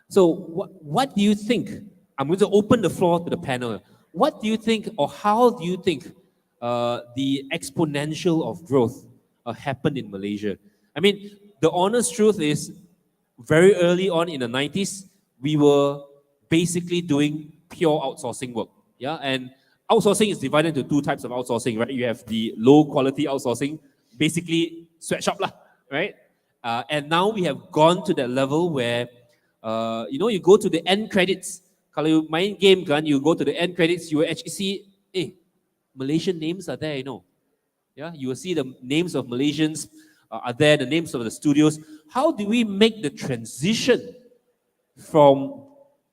So what do you think? I'm going to open the floor to the panel. What do you think, or how do you think the exponential of growth happened in Malaysia? I mean, the honest truth is, very early on in the 90s, we were basically doing pure outsourcing work. Yeah, and outsourcing is divided into two types of outsourcing, right? You have the low quality outsourcing, basically sweatshop lah, right? And now we have gone to that level where, you go to the end credits. Kalau you main game kan, you go to the end credits, you will actually see, Malaysian names are there, Yeah, you will see the names of Malaysians are there, the names of the studios. How do we make the transition from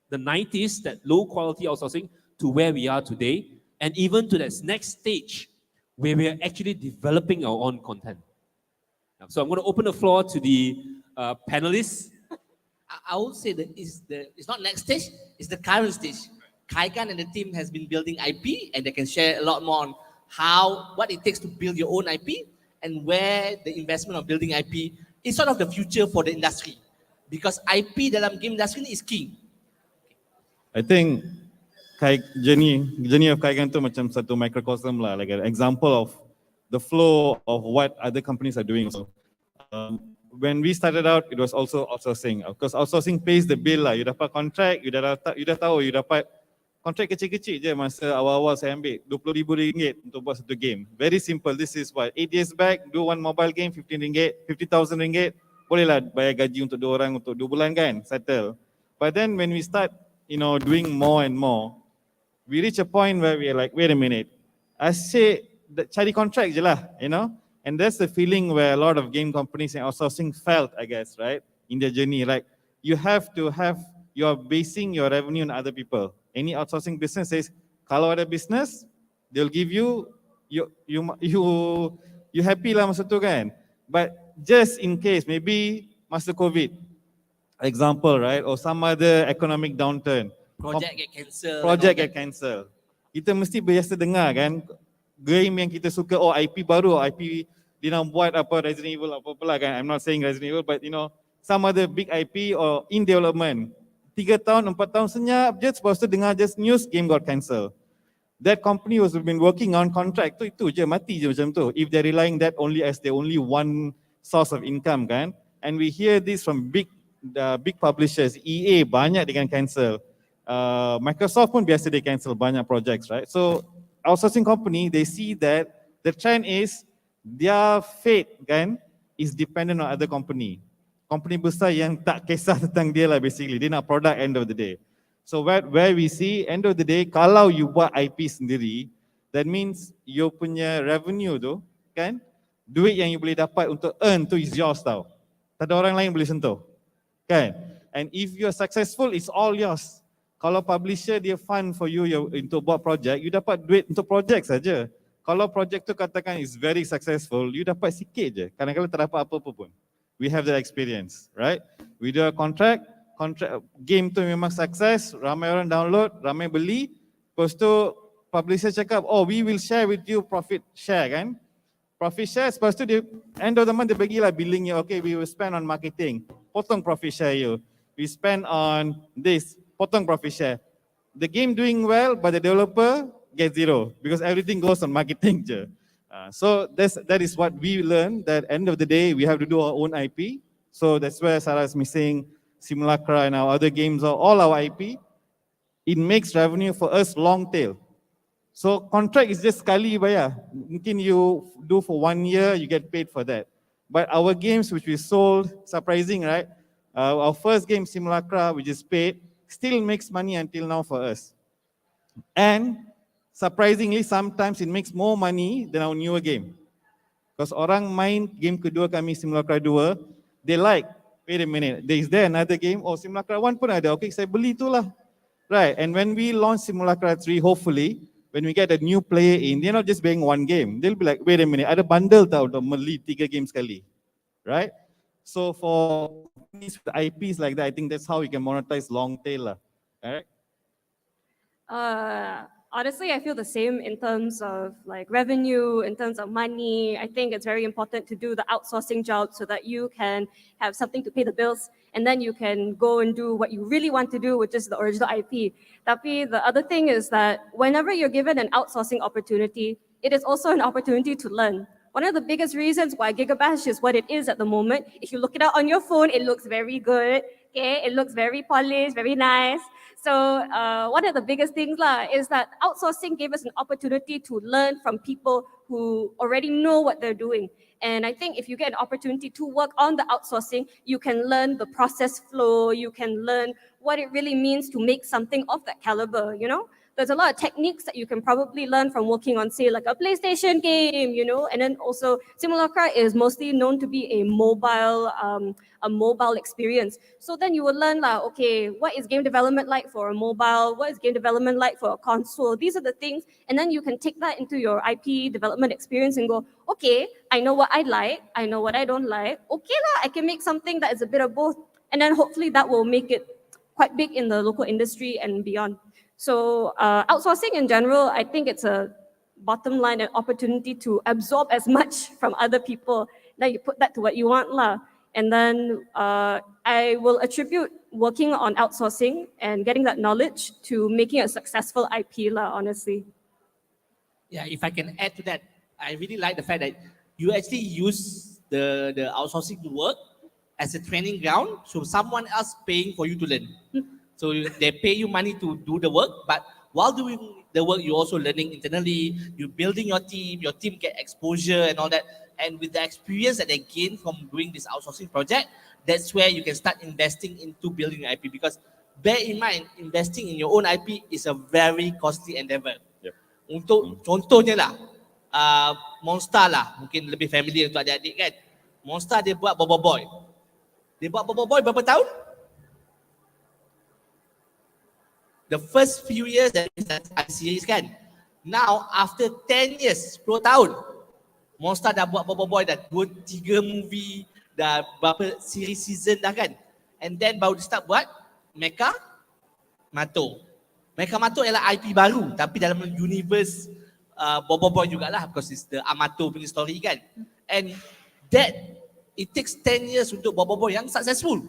the 90s, that low quality outsourcing, to where we are today, and even to that next stage where we are actually developing our own content? So I'm going to open the floor to the panelists. I would say that it's not next stage, it's the current stage. Kaigan and the team has been building IP, and they can share a lot more on what it takes to build your own IP, and where the investment of building IP is sort of the future for the industry. Because IP dalam game industry is king. I think journey of Kaigan tu macam satu microcosm lah, like an example of the flow of what other companies are doing. So when we started out, it was also outsourcing. Of course, outsourcing pays the bill lah. You dapat contract, you dah tahu, you dapat contract kecil-kecil je masa awal-awal saya ambil, RM20,000 untuk buat satu game. Very simple. This is what, 8 years back, do one mobile game, RM15, RM50,000, bolehlah bayar gaji untuk 2 orang untuk 2 bulan kan, settle. But then when we start, doing more and more, we reach a point where we are like, wait a minute, asyik cari contract je lah, And that's the feeling where a lot of game companies and outsourcing felt, I guess, right, in their journey. Like, you're basing your revenue on other people. Any outsourcing business says, kalau ada business, they'll give you happy lah masa tu kan. But just in case, maybe masa COVID, example, right, or some other economic downturn, project get cancel. Kita mesti biasa dengar kan, game yang kita suka, IP baru, IP dia nak buat apa, Resident Evil apa-apa lah kan. I'm not saying Resident Evil, but some other big IP or in development. 3 tahun, 4 tahun senyap je, lepas tu dengar just news, game got cancel. That company was been working on contract, itu je, mati je macam tu. If they're relying that only as the only one source of income kan. And we hear this from big publishers. EA banyak dengan cancel. Microsoft pun biasa they cancel banyak projects, right? So outsourcing company, they see that the trend is their fate kan is dependent on other company. Company besar yang tak kisah tentang dia lah basically. Dia nak product end of the day. So where we see end of the day, kalau you buat IP sendiri, that means you punya revenue tu kan, duit yang you boleh dapat untuk earn tu is yours tau. Tak ada orang lain boleh sentuh. Kan? And if you're successful, it's all yours. Kalau publisher dia fund for you untuk buat project, you dapat duit untuk project saja. Kalau project tu katakan is very successful, you dapat sikit je. Kadang-kadang tak dapat apa-apa pun. We have that experience, right? We do a contract game tu memang sukses, ramai orang download, ramai beli. Lepas tu publisher cakap, we will share with you profit share kan? Profit share, lepas tu dia end of the month dia bagilah billing you, okay, we will spend on marketing, potong profit share you. We spend on this, potong profit share. The game doing well, but the developer gets zero because everything goes on marketing je. So that is what we learned, that end of the day we have to do our own IP. So that's where Sarah is missing Simulacra and our other games or all our IP. It makes revenue for us long tail. So contract is just sekali bayar. Mungkin you do for 1 year, you get paid for that. But our games which we sold, surprising, right? Our first game Simulacra, which is paid, still makes money until now for us. And surprisingly, sometimes it makes more money than our newer game. Because orang main game kedua kami, Simulacra 2, they like, wait a minute, is there another game? Simulacra 1 pun ada, okay, saya beli tu lah. Right, and when we launch Simulacra 3, hopefully, when we get a new player in, they're not just buying one game. They'll be like, wait a minute, ada bundle tau untuk beli 3 games sekali. Right? So for companies with IPs like that, I think that's how we can monetize long tail lah. Alright? Honestly, I feel the same in terms of like revenue, in terms of money. I think it's very important to do the outsourcing job so that you can have something to pay the bills and then you can go and do what you really want to do, which is the original IP. Tapi the other thing is that whenever you're given an outsourcing opportunity, it is also an opportunity to learn. One of the biggest reasons why Gigabash is what it is at the moment, if you look it out on your phone, it looks very good. Okay, it looks very polished, very nice. So one of the biggest things is that outsourcing gave us an opportunity to learn from people who already know what they're doing. And I think if you get an opportunity to work on the outsourcing, you can learn the process flow, you can learn what it really means to make something of that caliber, you know? There's a lot of techniques that you can probably learn from working on, say, like a PlayStation game, you know, and then also Simulacra is mostly known to be a mobile experience. So then you will learn, okay, what is game development like for a mobile? What is game development like for a console? These are the things, and then you can take that into your IP development experience and go, okay, I know what I like, I know what I don't like. Okay, I can make something that is a bit of both, and then hopefully that will make it quite big in the local industry and beyond. So outsourcing in general, I think it's a bottom line, an opportunity to absorb as much from other people. Then you put that to what you want lah. And then I will attribute working on outsourcing and getting that knowledge to making a successful IP lah, honestly. Yeah, if I can add to that, I really like the fact that you actually use the outsourcing to work as a training ground, so someone else paying for you to learn. So they pay you money to do the work, but while doing the work, you're also learning internally, you're building your team get exposure and all that. And with the experience that they gain from doing this outsourcing project, that's where you can start investing into building your IP. Because bear in mind, investing in your own IP is a very costly endeavor. Yep. Untuk contohnya lah, Monster lah, mungkin lebih familiar untuk adik-adik kan. Monster dia buat Bobo Boy. Dia buat Bobo Boy berapa tahun? The first few years that series kan. Now after 10 years, 10 tahun, Monster dah buat Bobo Boy, dah 2-3 movie, dah berapa series season dah kan. And then baru dia start buat Mecha Mato. Mecha Mato ialah IP baru tapi dalam universe Bobo Boy jugalah, because it's the Amato punya story kan. And that it takes 10 years untuk Bobo Boy yang successful.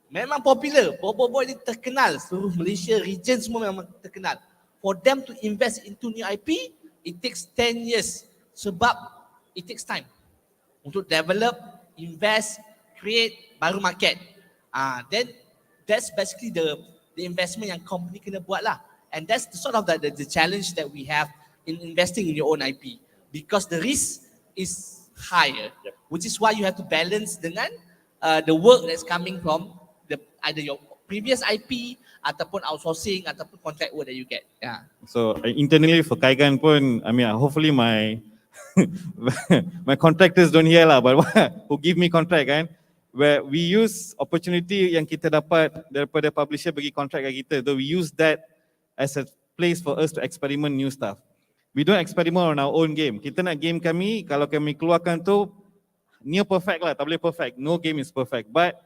Memang popular. Bobo Boy ni terkenal. Seluruh Malaysia region semua memang terkenal. For them to invest into new IP, it takes 10 years. Sebab it takes time untuk develop, invest, create, baru market. Then that's basically the investment yang company kena buat lah. And that's the sort of the challenge that we have in investing in your own IP. Because the risk is higher, which is why you have to balance dengan the work that's coming from either your previous IP ataupun outsourcing ataupun contract work that you get. Yeah. So internally for Kaigan pun, I mean hopefully my my contractors don't hear lah, but who give me contract kan, where we use opportunity yang kita dapat daripada publisher bagi contract kat kita, so we use that as a place for us to experiment new stuff. We don't experiment on our own game. Kita nak game kami, kalau kami keluarkan tu near perfect lah, tak boleh perfect. No game is perfect, but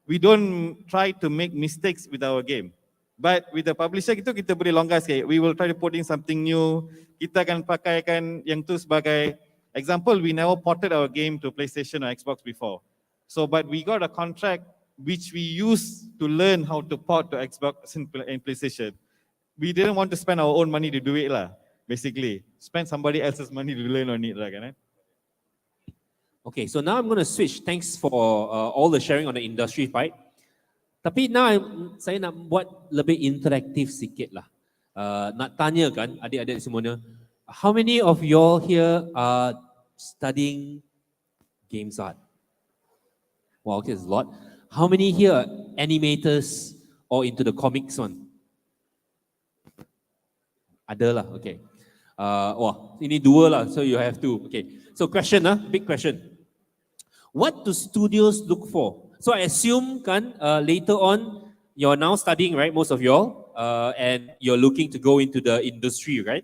we don't try to make mistakes with our game. But with the publisher kita boleh longgar sikit. We will try to put in something new. Kita akan pakaikan yang tu sebagai example. We never ported our game to PlayStation or Xbox before. So, but we got a contract which we used to learn how to port to Xbox and PlayStation. We didn't want to spend our own money to do it lah. Basically, spend somebody else's money to learn on it lah, kan? Okay, so now I'm going to switch. Thanks for all the sharing on the industry part. Tapi now saya nak buat lebih interaktif sikit lah. Nak tanya kan adik-adik semuanya, how many of y'all here are studying games art? Wow, okay, there's a lot. How many here are animators or into the comics one? Ada lah, okay. Wah, ini dua lah, so you have to. Okay, so question big question. What do studios look for? So I assume kan later on you're now studying, right, most of y'all, and you're looking to go into the industry, right?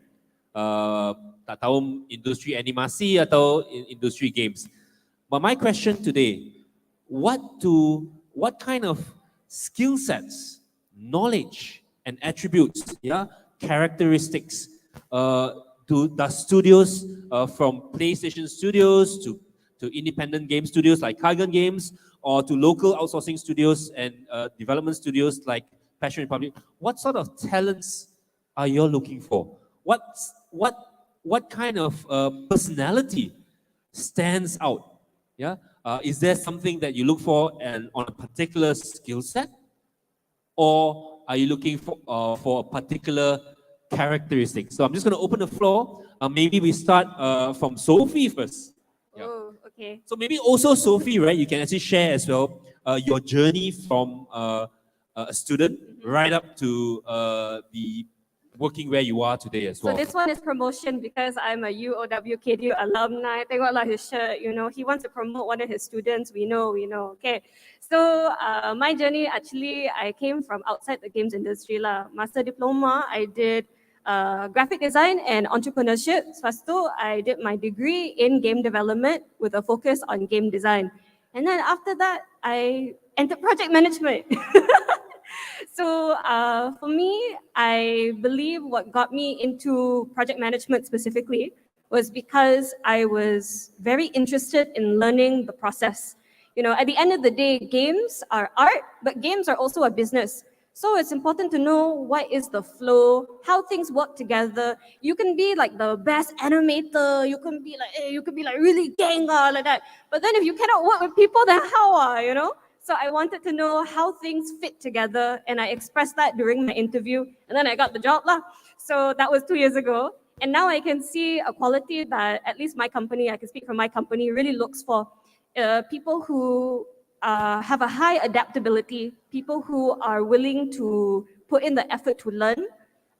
Tak tahu industri animasi atau industry games. But my question today, what kind of skill sets, knowledge, and attributes, characteristics does studios from PlayStation studios to independent game studios like Kaigan Games, or to local outsourcing studios and development studios like Passion Republic? What sort of talents are you looking for? What kind of personality stands out? Yeah, is there something that you look for and on a particular skill set, or are you looking for a particular characteristic? So I'm just going to open the floor. Maybe we start from Sophie first. Yeah. Oh, okay. So maybe also Sophie, right? You can actually share as well your journey from a student right up to the working where you are today as well. So this one is promotion because I'm a UOWKD alumni. Tengoklah his shirt, you know, he wants to promote one of his students. We know. Okay. So my journey, actually, I came from outside the games industry lah. Master diploma, I did graphic design and entrepreneurship. Lepas tu, I did my degree in game development with a focus on game design. And then after that, I entered project management. So for me, I believe what got me into project management specifically was because I was very interested in learning the process. You know, at the end of the day, games are art, but games are also a business. So it's important to know what is the flow, how things work together. You can be like the best animator, you can be like really ganga like that. But then if you cannot work with people, then how you know? So I wanted to know how things fit together, and I expressed that during my interview, and then I got the job lah. So that was 2 years ago, and now I can see a quality that at least my company, I can speak for my company, really looks for. People who have a high adaptability, people who are willing to put in the effort to learn,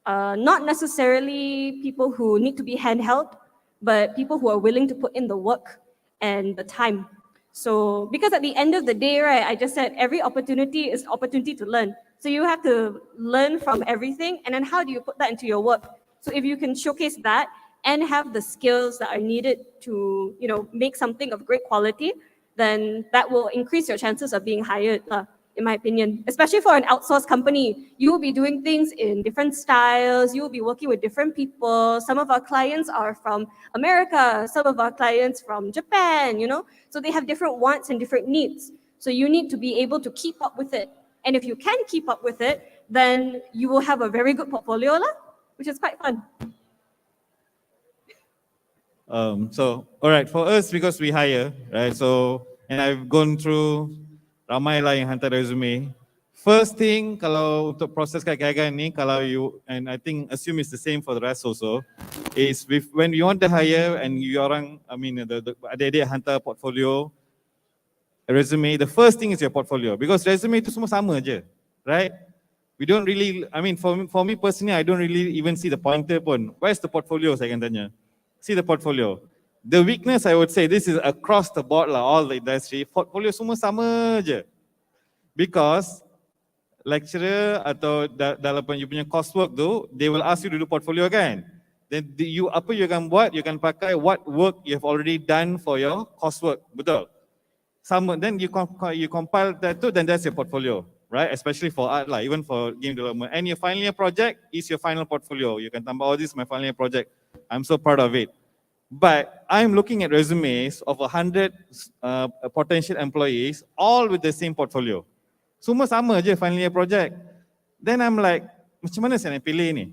not necessarily people who need to be handheld, but people who are willing to put in the work and the time. So, because at the end of the day, right, I just said every opportunity is opportunity to learn. So you have to learn from everything, and then how do you put that into your work? So if you can showcase that and have the skills that are needed to, you know, make something of great quality, then that will increase your chances of being hired, in my opinion. Especially for an outsourced company, you will be doing things in different styles, you will be working with different people. Some of our clients are from America, some of our clients from Japan, you know? So they have different wants and different needs. So you need to be able to keep up with it. And if you can keep up with it, then you will have a very good portfolio lah, which is quite fun. So, all right, for us, because we hire, right? So, and I've gone through ramai lah yang hantar resume. First thing, kalau untuk proses kaigan ni, kalau you, and I think assume it's the same for the rest also, is when you want to hire and you orang, I mean, the adik-adik hantar portfolio, resume, the first thing is your portfolio, because resume itu semua sama je, right? We don't really, I mean, for me personally, I don't really even see the pointer pun. Where's the portfolio, saya akan tanya. See the portfolio. The weakness, I would say, this is across the board lah, all the industry, portfolio semua sama je. Because lecturer atau dalam you punya coursework tu, they will ask you to do portfolio kan. Then apa you akan buat, you akan pakai what work you have already done for your coursework, betul? Sama, then you compile that too, then that's your portfolio, right? Especially for art lah, even for game development. And your final year project is your final portfolio. You can tambah, oh, this is my final year project. I'm so proud of it. But I'm looking at resumes of 100 potential employees, all with the same portfolio. Semua sama je final year project. Then I'm like, macam mana saya nak pilih ni?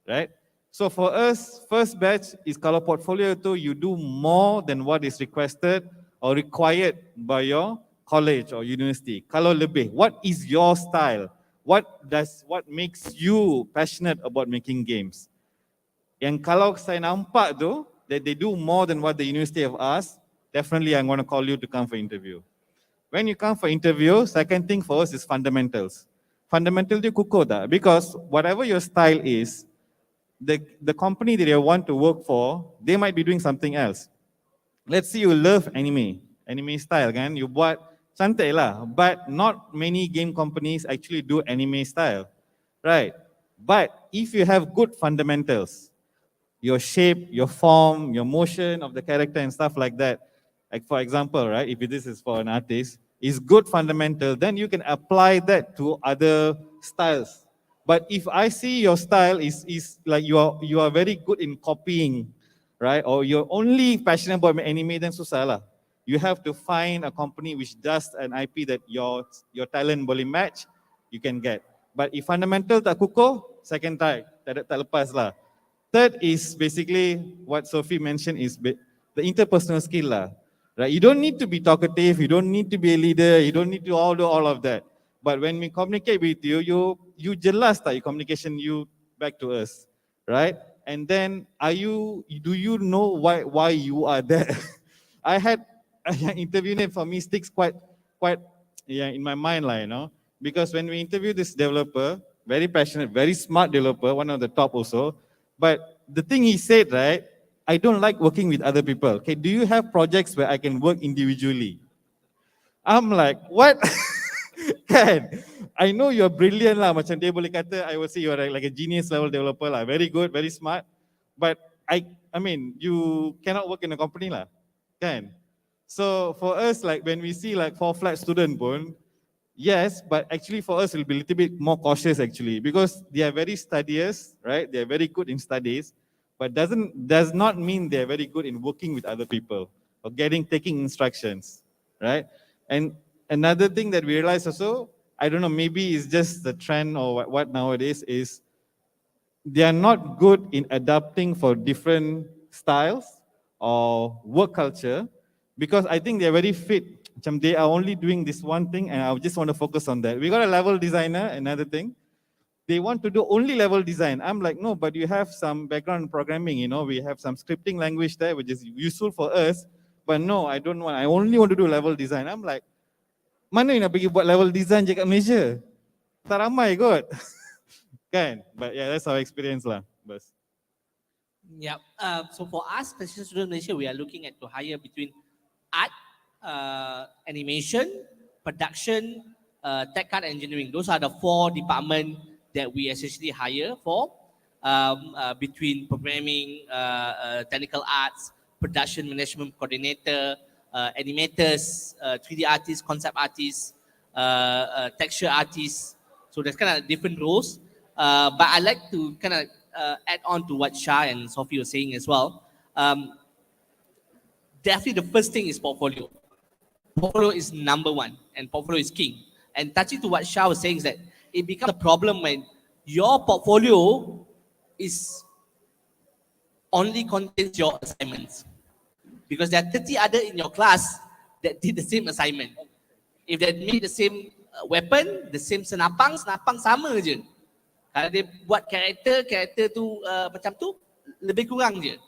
Right? So for us, first batch is kalau portfolio tu you do more than what is requested or required by your college or university. Kalau lebih, what is your style? What makes you passionate about making games? Yang kalau saya nampak tu, that they do more than what the university have asked, definitely I'm going to call you to come for interview. When you come for interview, second thing for us is fundamentals. Fundamental dia kukuh tak? Because whatever your style is, the company that you want to work for, they might be doing something else. Let's say you love anime style kan, you buat cantik lah, but not many game companies actually do anime style, right? But if you have good fundamentals, your shape, your form, your motion of the character and stuff like that. Like for example, right, if this is for an artist, is good fundamental, then you can apply that to other styles. But if I see your style is like you are very good in copying, right? Or you're only passionate about anime, then susah lah. You have to find a company which does an IP that your talent boleh match, you can get. But if fundamental tak kukuh, second try, tak lepas lah. Third is basically what Sophie mentioned is the interpersonal skill lah. Right? You don't need to be talkative, you don't need to be a leader, you don't need to do all of that. But when we communicate with you, you jelas tak your communication you back to us, right? And then do you know why you are there? I had interviewed him for me sticks quite in my mind lah, you know, because when we interview this developer, very passionate, very smart developer, one of the top also, but the thing he said, right, I don't like working with other people. Okay, do you have projects where I can work individually? I'm like, what? Kan? I know you're brilliant lah, macam dia boleh kata, I would say you're like a genius level developer lah, very good, very smart. But I mean, you cannot work in a company lah, kan? So for us, like when we see like 4 flat student pun, yes, but actually for us, we'll be a little bit more cautious actually, because they are very studious, right? They are very good in studies, but does not mean they are very good in working with other people or taking instructions, right? And another thing that we realize also, I don't know, maybe it's just the trend or what nowadays is, they are not good in adapting for different styles or work culture, because I think they are very fit. They are only doing this one thing and I just want to focus on that. We got a level designer, another thing. They want to do only level design. I'm like, no, but you have some background in programming, you know, we have some scripting language there, which is useful for us. But no, I don't want, I only want to do level design. I'm like, mana yang nak pergi buat level design je kat Malaysia? Tak ramai kot. Kan? But yeah, that's our experience lah. Bas. Yeah. So for us, Special Student Malaysia, we are looking at to hire between art, animation, production, tech art, engineering. Those are the 4 departments that we essentially hire for, between programming, technical arts, production management coordinator, animators, 3D artists, concept artists, texture artists. So there's kind of different roles. But I like to kind of add on to what Shah and Sophie were saying as well. Definitely the first thing is portfolio. Portfolio is number 1 and portfolio is king. And touching to what Shah was saying is that it becomes a problem when your portfolio is only contains your assignments. Because there are 30 other in your class that did the same assignment. If they made the same weapon, the same senapang sama je. Kalau dia buat karakter tu macam tu, lebih kurang je.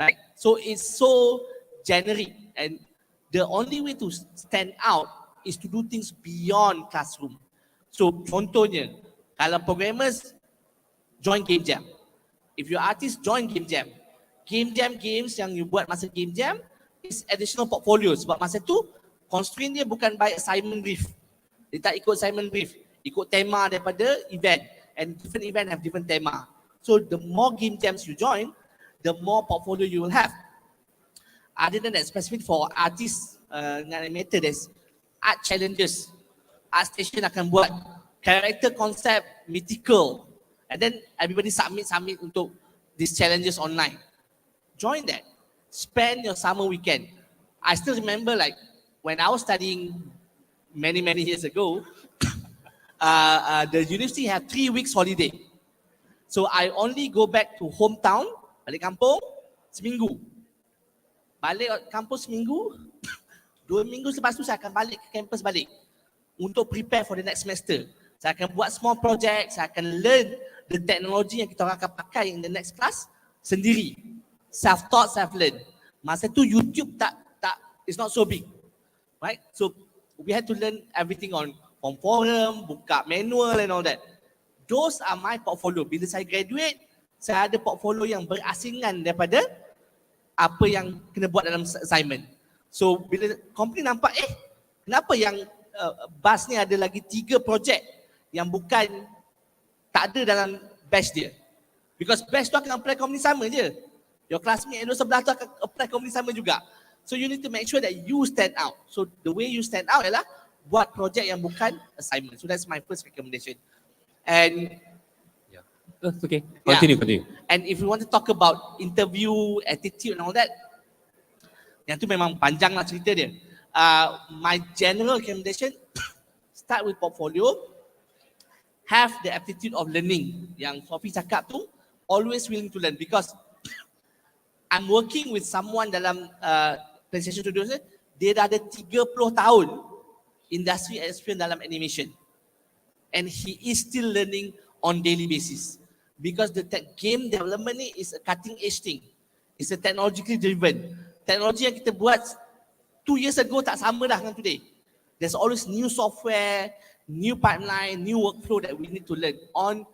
Right? So it's so generic, and the only way to stand out is to do things beyond classroom. So contohnya, kalau programmers join game jam, if your artist join game jam games yang you buat masa game jam is additional portfolio, sebab masa tu constraint dia bukan by assignment brief. Dia tak ikut assignment brief, ikut tema daripada event, and different event have different tema. So the more game jams you join, the more portfolio you will have. Other than that, specific for artists dengan animator, there's art challenges. Art station akan buat character concept mythical, and then everybody submit untuk these challenges online. Join that. Spend your summer weekend. I still remember, like when I was studying many years ago, the university had 3 weeks holiday. So I only go back to hometown, balik kampung, seminggu. Balik kampus seminggu, 2 minggu selepas tu saya akan balik ke kampus balik untuk prepare for the next semester. Saya akan buat small project, saya akan learn the technology yang kita orang akan pakai in the next class sendiri. Self-taught, self-learn. Masa tu YouTube it's not so big, right? So we had to learn everything on forum, buka manual and all that. Those are my portfolio. Bila saya graduate, saya ada portfolio yang berasingan daripada apa yang kena buat dalam assignment. So bila company nampak, kenapa yang BAS ni ada lagi 3 projek yang bukan tak ada dalam batch dia. Because batch tu akan apply company sama je. Your classmate yang sebelah tu akan apply company sama juga. So you need to make sure that you stand out. So the way you stand out ialah buat projek yang bukan assignment. So that's my first recommendation. And That's okay. Yeah. Continue. And if you want to talk about interview, attitude and all that, yang tu memang panjang lah cerita dia. My general recommendation, start with portfolio, have the aptitude of learning. Yang Sophie cakap tu, always willing to learn, because I'm working with someone dalam PlayStation Studios, dia dah ada 30 tahun industry experience dalam animation. And he is still learning on daily basis. Because the game development ni is a cutting edge thing. It's a technologically driven. Teknologi yang kita buat 2 years ago tak sama dah dengan today. There's always new software, new pipeline, new workflow that we need to learn on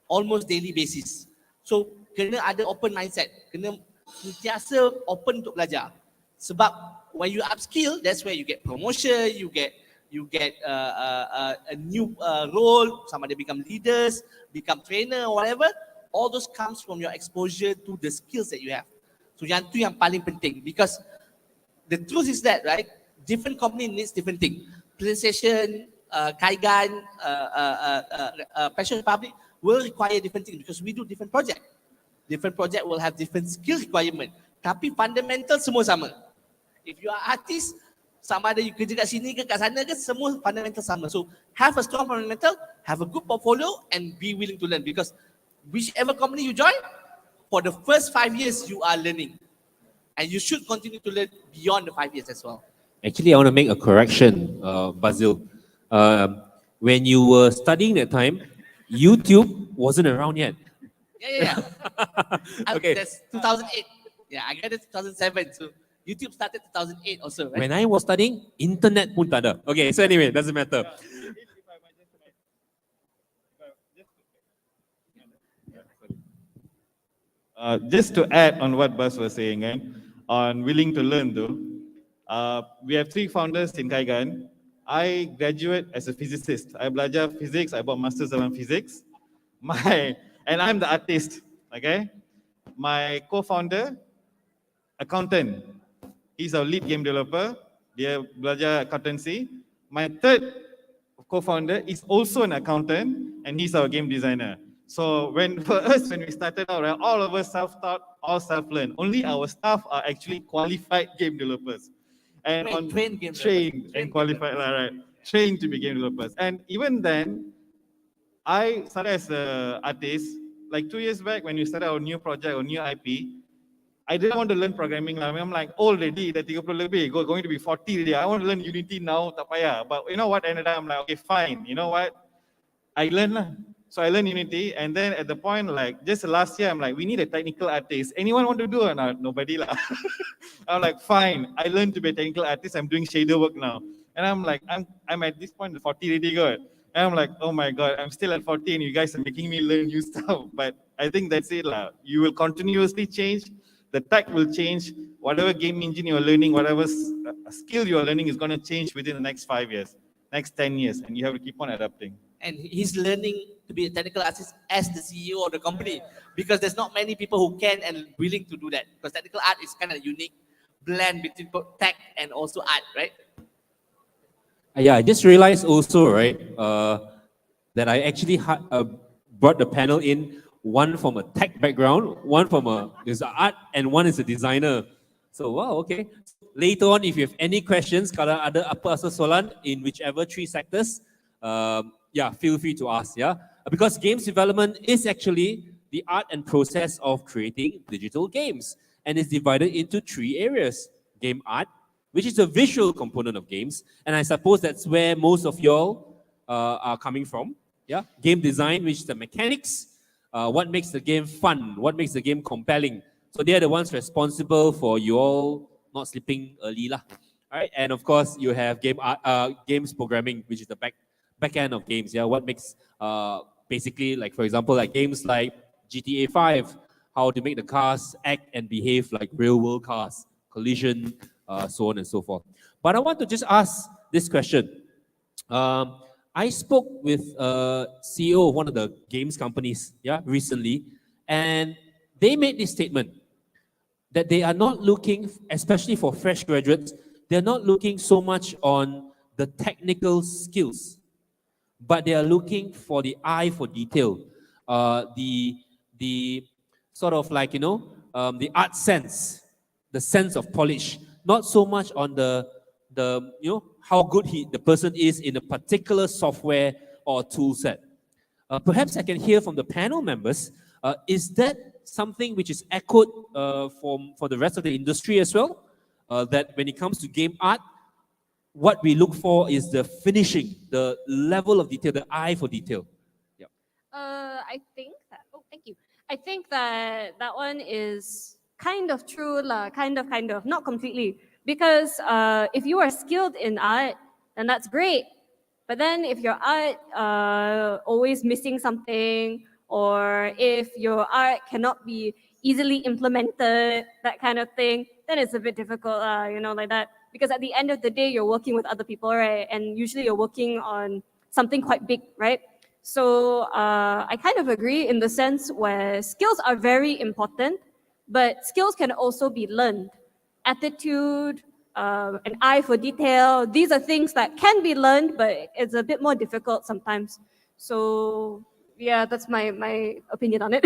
almost daily basis. So kena ada open mindset. Kena sentiasa open untuk belajar. Sebab when you upskill, that's where you get promotion, you get a new role, sama ada become leaders, become trainer or whatever. All those comes from your exposure to the skills that you have. So yang tu yang paling penting, because the truth is that, right, different company needs different thing. PlayStation, Kaigan, Passion Republic will require different things because we do different project. Different project will have different skill requirement. Tapi fundamental semua sama. If you are artist, sama ada you kerja kat sini ke kat sana ke, semua fundamental sama. So have a strong fundamental, have a good portfolio and be willing to learn, because whichever company you join, for the first 5 years you are learning. And you should continue to learn beyond the 5 years as well. Actually, I want to make a correction, Basil. When you were studying that time, YouTube wasn't around yet. Yeah. Okay. That's 2008. Yeah, I got it 2007. So YouTube started 2008 also, right? When I was studying, internet pun tak ada. Okay, so anyway, doesn't matter. Just to add on what Bas was saying, on willing to learn though, we have 3 founders in Kaigan. I graduate as a physicist. I belajar physics, I bought masters in physics. And I'm the artist, okay? My co-founder, accountant. He's our lead game developer. Dia belajar accountancy. My third co-founder is also an accountant, and he's our game designer. So for us, when we started out, right, all of us self-taught, all self-learned. Only our staff are actually qualified game developers. And trained game trained and qualified, right? Trained to be game developers. And even then, I started as an artist. Like 2 years back, when we started our new project, our new IP, I didn't want to learn programming. I'm like, already, dah 30 lebih, going to be 40 already. I want to learn Unity now, tak payah. But you know what, ended up, I'm like, okay, fine. You know what? I learned lah. So I learned Unity, and then at the point, like, just last year, I'm like, we need a technical artist. Anyone want to do it? No, nobody lah. I'm like, fine. I learned to be a technical artist. I'm doing shader work now. And I'm like, I'm at this point 40 already good. And I'm like, oh my God, I'm still at 40 and you guys are making me learn new stuff. But I think that's it lah. You will continuously change. The tech will change. Whatever game engine you're learning, whatever skill you're learning is going to change within the next 5 years, next 10 years, and you have to keep on adapting. And he's learning to be a technical artist as the CEO of the company, because there's not many people who can and willing to do that, because technical art is kind of unique blend between tech and also art, right? Yeah, I just realized also, right, that I actually brought the panel in, one from a tech background, one from is art, and one is a designer. So wow, okay. Later on, if you have any questions, kalau ada apa-apa soalan in whichever 3 sectors, feel free to ask. Because games development is actually the art and process of creating digital games, and it's divided into 3 areas: game art, which is a visual component of games, and I suppose that's where most of y'all are coming from. Game design, which is the mechanics. What makes the game fun? What makes the game compelling? So they are the ones responsible for you all not sleeping early lah. All right, and of course you have games programming, which is the back end of games. What makes basically, like for example, like games like GTA 5, how to make the cars act and behave like real world cars, collision, so on and so forth. But I want to just ask this question. I spoke with CEO of one of the games companies, recently, and they made this statement that they are not looking, especially for fresh graduates, they're not looking so much on the technical skills, but they are looking for the eye for detail. the sort of like, the art sense, the sense of polish, not so much on the how good the person is in a particular software or tool set. Perhaps I can hear from the panel members, is that something which is echoed for the rest of the industry as well? That when it comes to game art, what we look for is the finishing, the level of detail, the eye for detail. Yeah. I think that, oh, thank you. I think that that one is kind of true, kind of, not completely. Because if you are skilled in art, then that's great. But then if your art always missing something, or if your art cannot be easily implemented, that kind of thing, then it's a bit difficult, like that. Because at the end of the day, you're working with other people, right? And usually you're working on something quite big, right? So I kind of agree in the sense where skills are very important, but skills can also be learned. Attitude, an eye for detail, these are things that can be learned, but it's a bit more difficult sometimes. So yeah, that's my opinion on it.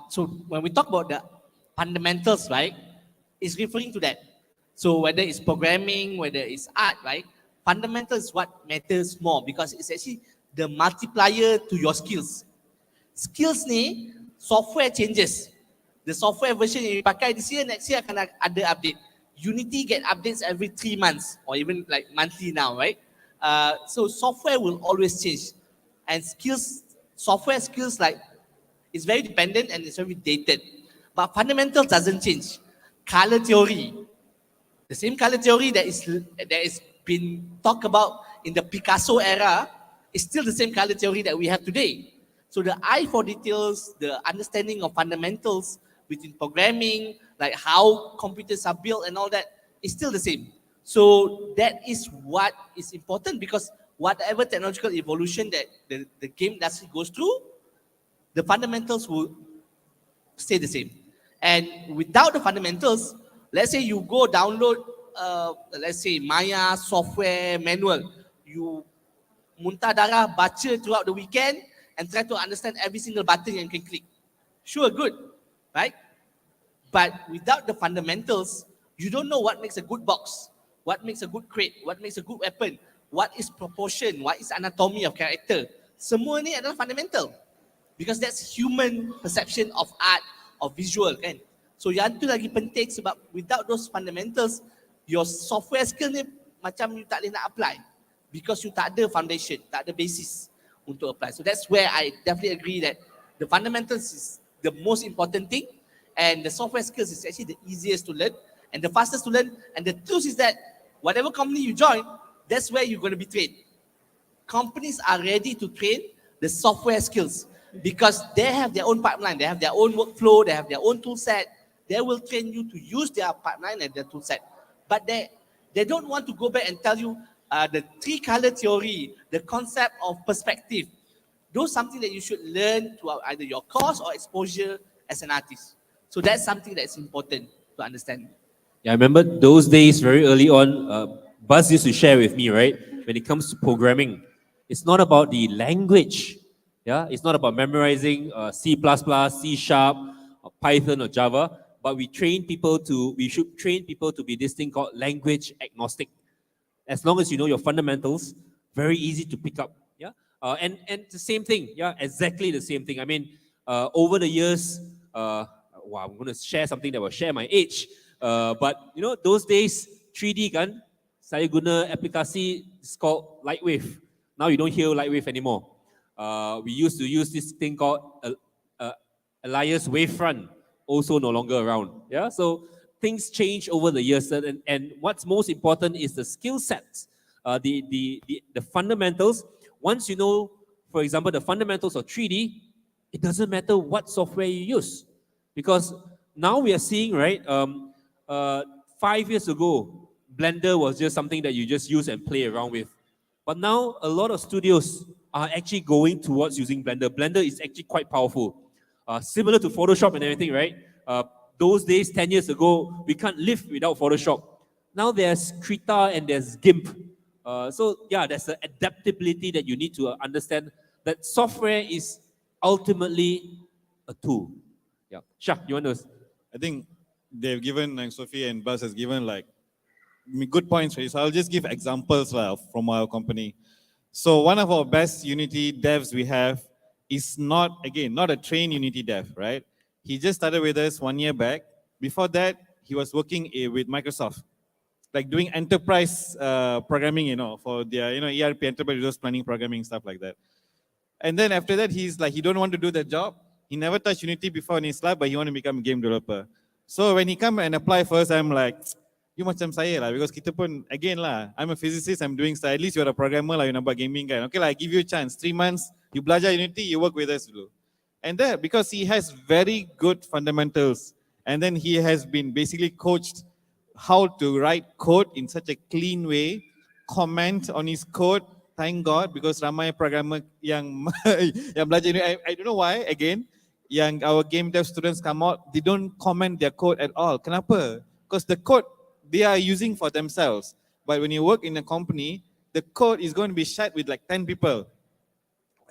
So when we talk about the fundamentals, right, it's referring to that. So whether it's programming, whether it's art, right, fundamental is what matters more because it's actually the multiplier to your skills. Skills ni, software changes. The software version yang you pakai this year, next year akan ada update. Unity get updates every 3 months or even like monthly now, right? So software will always change. And skills, software skills like, it's very dependent and it's very dated. But fundamentals doesn't change. Color theory, the same color theory that is been talked about in the Picasso era is still the same color theory that we have today. So the eye for details, the understanding of fundamentals within programming, like how computers are built and all that, is still the same. So that is what is important because whatever technological evolution that the game industry goes through, the fundamentals will stay the same. And without the fundamentals, let's say you go download, let's say Maya software manual, you muntah darah baca throughout the weekend and try to understand every single button you can click. Sure, good, right? But without the fundamentals, you don't know what makes a good box, what makes a good crate, what makes a good weapon, what is proportion, what is anatomy of character. Semua ni adalah fundamental. Because that's human perception of art, of visual, kan? So yang tu lagi penting sebab without those fundamentals, your software skill ni macam you tak boleh nak apply. Because you tak ada foundation, tak ada basis untuk apply. So that's where I definitely agree that the fundamentals is the most important thing and the software skills is actually the easiest to learn and the fastest to learn. And the truth is that whatever company you join, that's where you're going to be trained. Companies are ready to train the software skills because they have their own pipeline, they have their own workflow, they have their own tool set. They will train you to use their pipeline and their tool set. But they don't want to go back and tell you the three-color theory, the concept of perspective. Those something that you should learn throughout either your course or exposure as an artist. So that's something that's important to understand. Yeah, I remember those days very early on, Buzz used to share with me, right? When it comes to programming, it's not about the language. Yeah, it's not about memorizing C++, C#, or Python or Java, but we should train people to be this thing called language agnostic. As long as you know your fundamentals, very easy to pick up. Yeah, and the same thing. Yeah, exactly the same thing. I mean, over the years, wow, I'm going to share something that will share my age. But you know, those days 3D kan, saya guna aplikasi it's called Lightwave. Now you don't hear Lightwave anymore. We used to use this thing called Elias Wavefront, also no longer around. Yeah, so things change over the years, and what's most important is the skill sets, the fundamentals. Once you know, for example, the fundamentals of 3D, it doesn't matter what software you use, because now we are seeing, right? 5 years ago, Blender was just something that you just use and play around with, but now a lot of studios are actually going towards using Blender. Blender is actually quite powerful, similar to Photoshop and everything, right? Those days, 10 years ago, we can't live without Photoshop. Now there's Krita and there's GIMP. So yeah, there's an adaptability that you need to understand that software is ultimately a tool. Yeah. Shah, you want to? I think they've given, like Sophie and Buzz has given like good points, right? So I'll just give examples from our company. So one of our best Unity devs we have is not a trained Unity dev, right? He just started with us 1 year back. Before that, he was working with Microsoft, like doing enterprise programming, for their, ERP, enterprise resource planning programming, stuff like that. And then after that, he's like, he don't want to do that job. He never touched Unity before in his life, but he want to become a game developer. So when he come and apply first, I'm like, you macam saya lah, because kita pun, again lah, I'm a physicist, I'm doing stuff. At least you're a programmer lah, you nampak gaming kan. Okay lah, I give you a chance. 3 months, you belajar Unity, you work with us dulu. And that, because he has very good fundamentals, and then he has been basically coached how to write code in such a clean way, comment on his code. Thank God, because ramai programmer yang belajar ini, I don't know why, again, yang our game dev students come out, they don't comment their code at all. Kenapa? Because the code they are using for themselves. But when you work in a company, the code is going to be shared with like 10 people.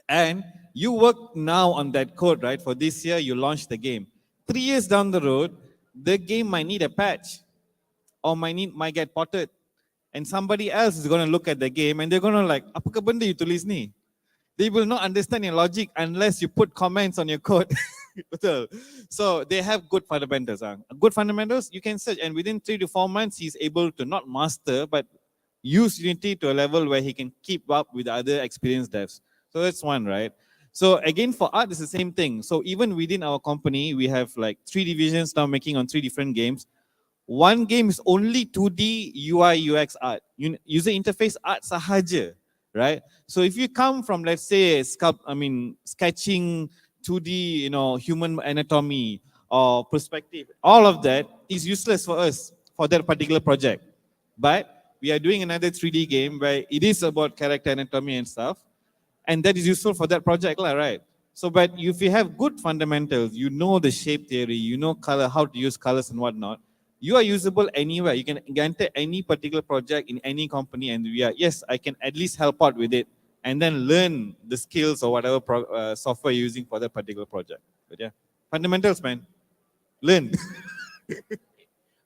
And you work now on that code, right? For this year, you launch the game. 3 years down the road, the game might need a patch or might get ported. And somebody else is going to look at the game and they're going to like, apa ke benda you tulis ni? They will not understand your logic unless you put comments on your code. So they have good fundamentals. Good fundamentals, you can search, and within 3 to 4 months, he's able to not master, but use Unity to a level where he can keep up with other experienced devs. So that's one, right? So again, for art, it's the same thing. So even within our company, we have like 3 divisions now making on 3 different games. One game is only 2D UI UX art, user interface art sahaja, right? So if you come from, let's say, sketching 2D, human anatomy or perspective, all of that is useless for us for that particular project. But we are doing another 3D game where it is about character anatomy and stuff, and that is useful for that project, right? So, but if you have good fundamentals, you know the shape theory, you know color, how to use colors and whatnot, you are usable anywhere. You can enter any particular project in any company, and yes, I can at least help out with it and then learn the skills or whatever software you're using for that particular project. But yeah, fundamentals, man. Learn.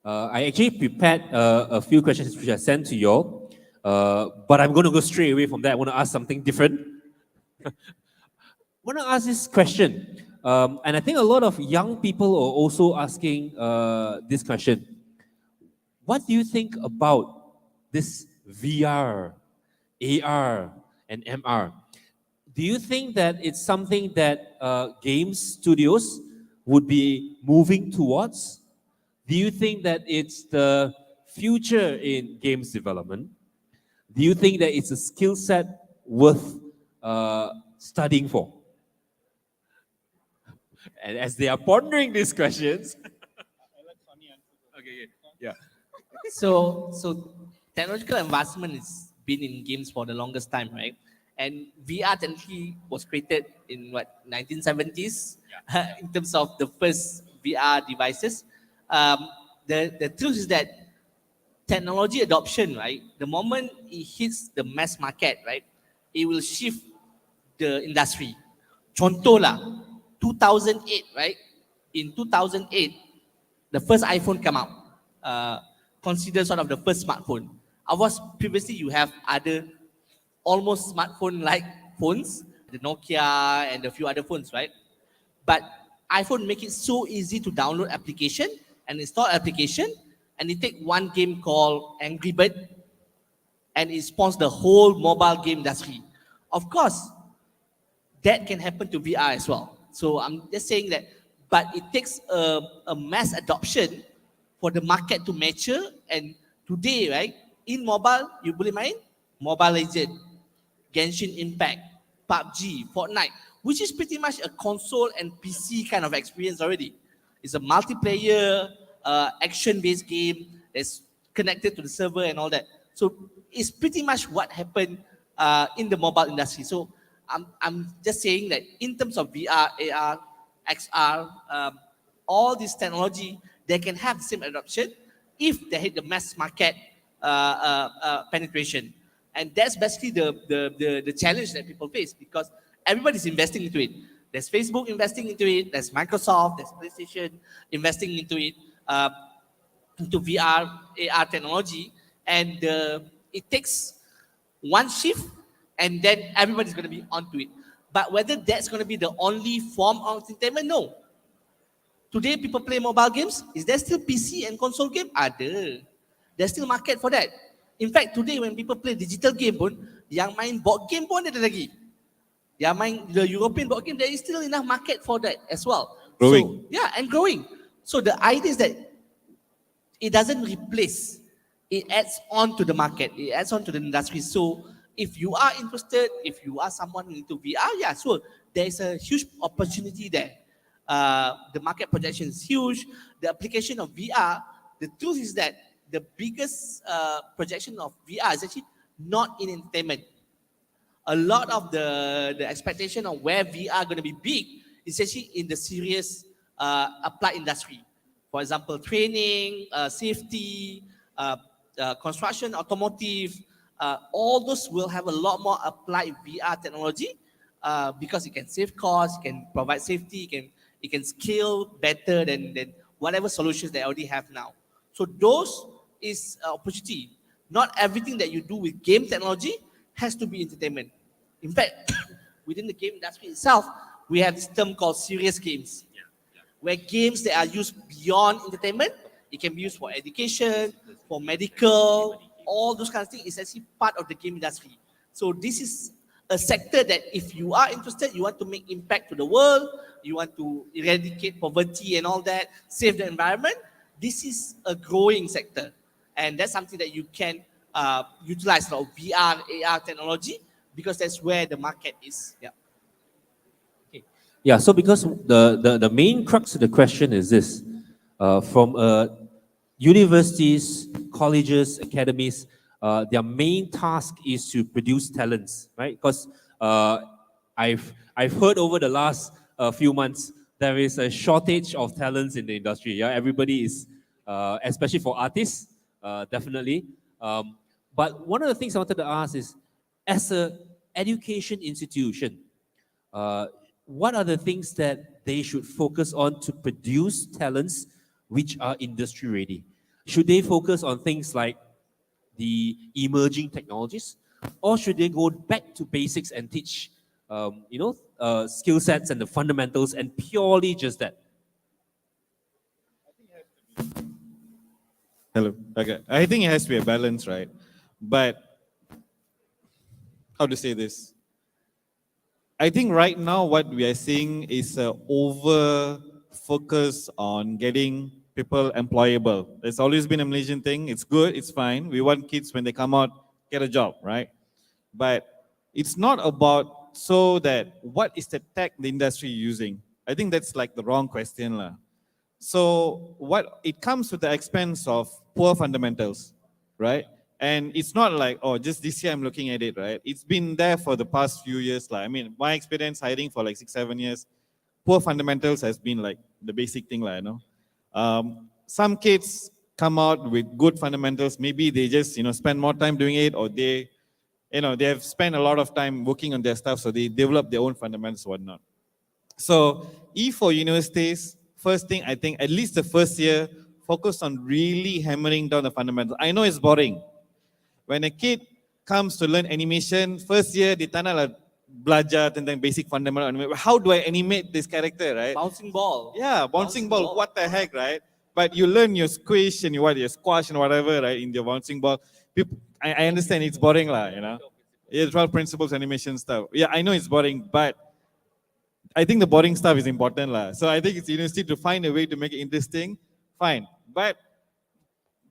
I actually prepared a few questions which I sent to you all, but I'm going to go straight away from that. I want to ask something different. I want to ask this question. And I think a lot of young people are also asking this question. What do you think about this VR, AR, and MR? Do you think that it's something that game studios would be moving towards? Do you think that it's the future in games development? Do you think that it's a skill set worth studying for? And as they are pondering these questions, okay, yeah. So technological advancement has been in games for the longest time, right? And VR technically was created in 1970s, in terms of the first VR devices. The truth is that technology adoption, right? The moment it hits the mass market, right, it will shift the industry. Contoh lah, 2008, right? In 2008, the first iPhone came out. Considered sort of the first smartphone. Of course, previously you have other almost smartphone-like phones, the Nokia and a few other phones, right? But iPhone make it so easy to download application and install application, and it take one game called Angry Bird, and it spawns the whole mobile game industry. Of course, that can happen to VR as well. So I'm just saying that, but it takes a mass adoption for the market to mature. And today, right, in mobile, you boleh main Mobile Legends, Genshin Impact, PUBG, Fortnite, which is pretty much a console and PC kind of experience already. It's a multiplayer, action-based game that's connected to the server and all that. So it's pretty much what happened in the mobile industry. So I'm just saying that in terms of VR, AR, XR, all this technology, they can have the same adoption if they hit the mass market penetration. And that's basically the challenge that people face because everybody's investing into it. There's Facebook investing into it, there's Microsoft, there's PlayStation investing into it, into VR, AR technology, and it takes one shift and then everybody's going to be onto it. But whether that's going to be the only form of entertainment, no. Today, people play mobile games. Is there still PC and console game? Ada. There's still market for that. In fact, today when people play digital game pun, yang main board game pun ada lagi. Yang main the European board game, there is still enough market for that as well. Growing. So, yeah, and growing. So the idea is that it doesn't replace. It adds on to the market. It adds on to the industry. So if you are interested, if you are someone into VR, yeah, sure. There's a huge opportunity there. The market projection is huge. The application of VR, the truth is that the biggest projection of VR is actually not in entertainment. A lot of the expectation of where VR going to be big is actually in the serious applied industry. For example, training, safety, construction, automotive, all those will have a lot more applied VR technology because it can save costs, it can provide safety, it can scale better than whatever solutions they already have now. So those is opportunity. Not everything that you do with game technology has to be entertainment. In fact, within the game industry itself, we have this term called serious games, where games that are used beyond entertainment, it can be used for education, for medical, all those kinds of things is actually part of the game industry. So this is a sector that if you are interested, you want to make impact to the world, you want to eradicate poverty and all that, save the environment, this is a growing sector. And that's something that you can utilize like VR, AR technology, because that's where the market is. Yeah. Okay. Yeah, so because the main crux of the question is this, from universities, colleges, academies, their main task is to produce talents, right? Because I've heard over the last few months, there is a shortage of talents in the industry. Yeah, everybody is, especially for artists, definitely. But one of the things I wanted to ask is, as an education institution, what are the things that they should focus on to produce talents which are industry ready? Should they focus on things like the emerging technologies, or should they go back to basics and teach, skill sets and the fundamentals and purely just that? Hello. Okay. I think it has to be a balance, right? But how to say this? I think right now what we are seeing is an over focus on getting people employable. There's always been a Malaysian thing. It's good, it's fine. We want kids when they come out, get a job, right? But it's not about so that what is the tech the industry using? I think that's like the wrong question lah. So what it comes with the expense of poor fundamentals, right? And it's not like, oh, just this year I'm looking at it, right? It's been there for the past few years. Like, I mean, my experience hiring for like 6-7 years, poor fundamentals has been like the basic thing, like, you know. Some kids come out with good fundamentals. Maybe they just, spend more time doing it, or they have spent a lot of time working on their stuff, so they develop their own fundamentals or whatnot. So if for universities, first thing, I think at least the first year, focus on really hammering down the fundamentals. I know it's boring. When a kid comes to learn animation, first year, dia tak nak lah belajar tentang basic fundamental. How do I animate this character, right? Bouncing ball. Yeah, bouncing ball. What the heck, right? But you learn your squish and your squash and whatever, right, in the bouncing ball. People, I understand it's boring lah, Yeah, 12 principles animation stuff. Yeah, I know it's boring, but I think the boring stuff is important lah. So I think it's university to find a way to make it interesting. Fine, but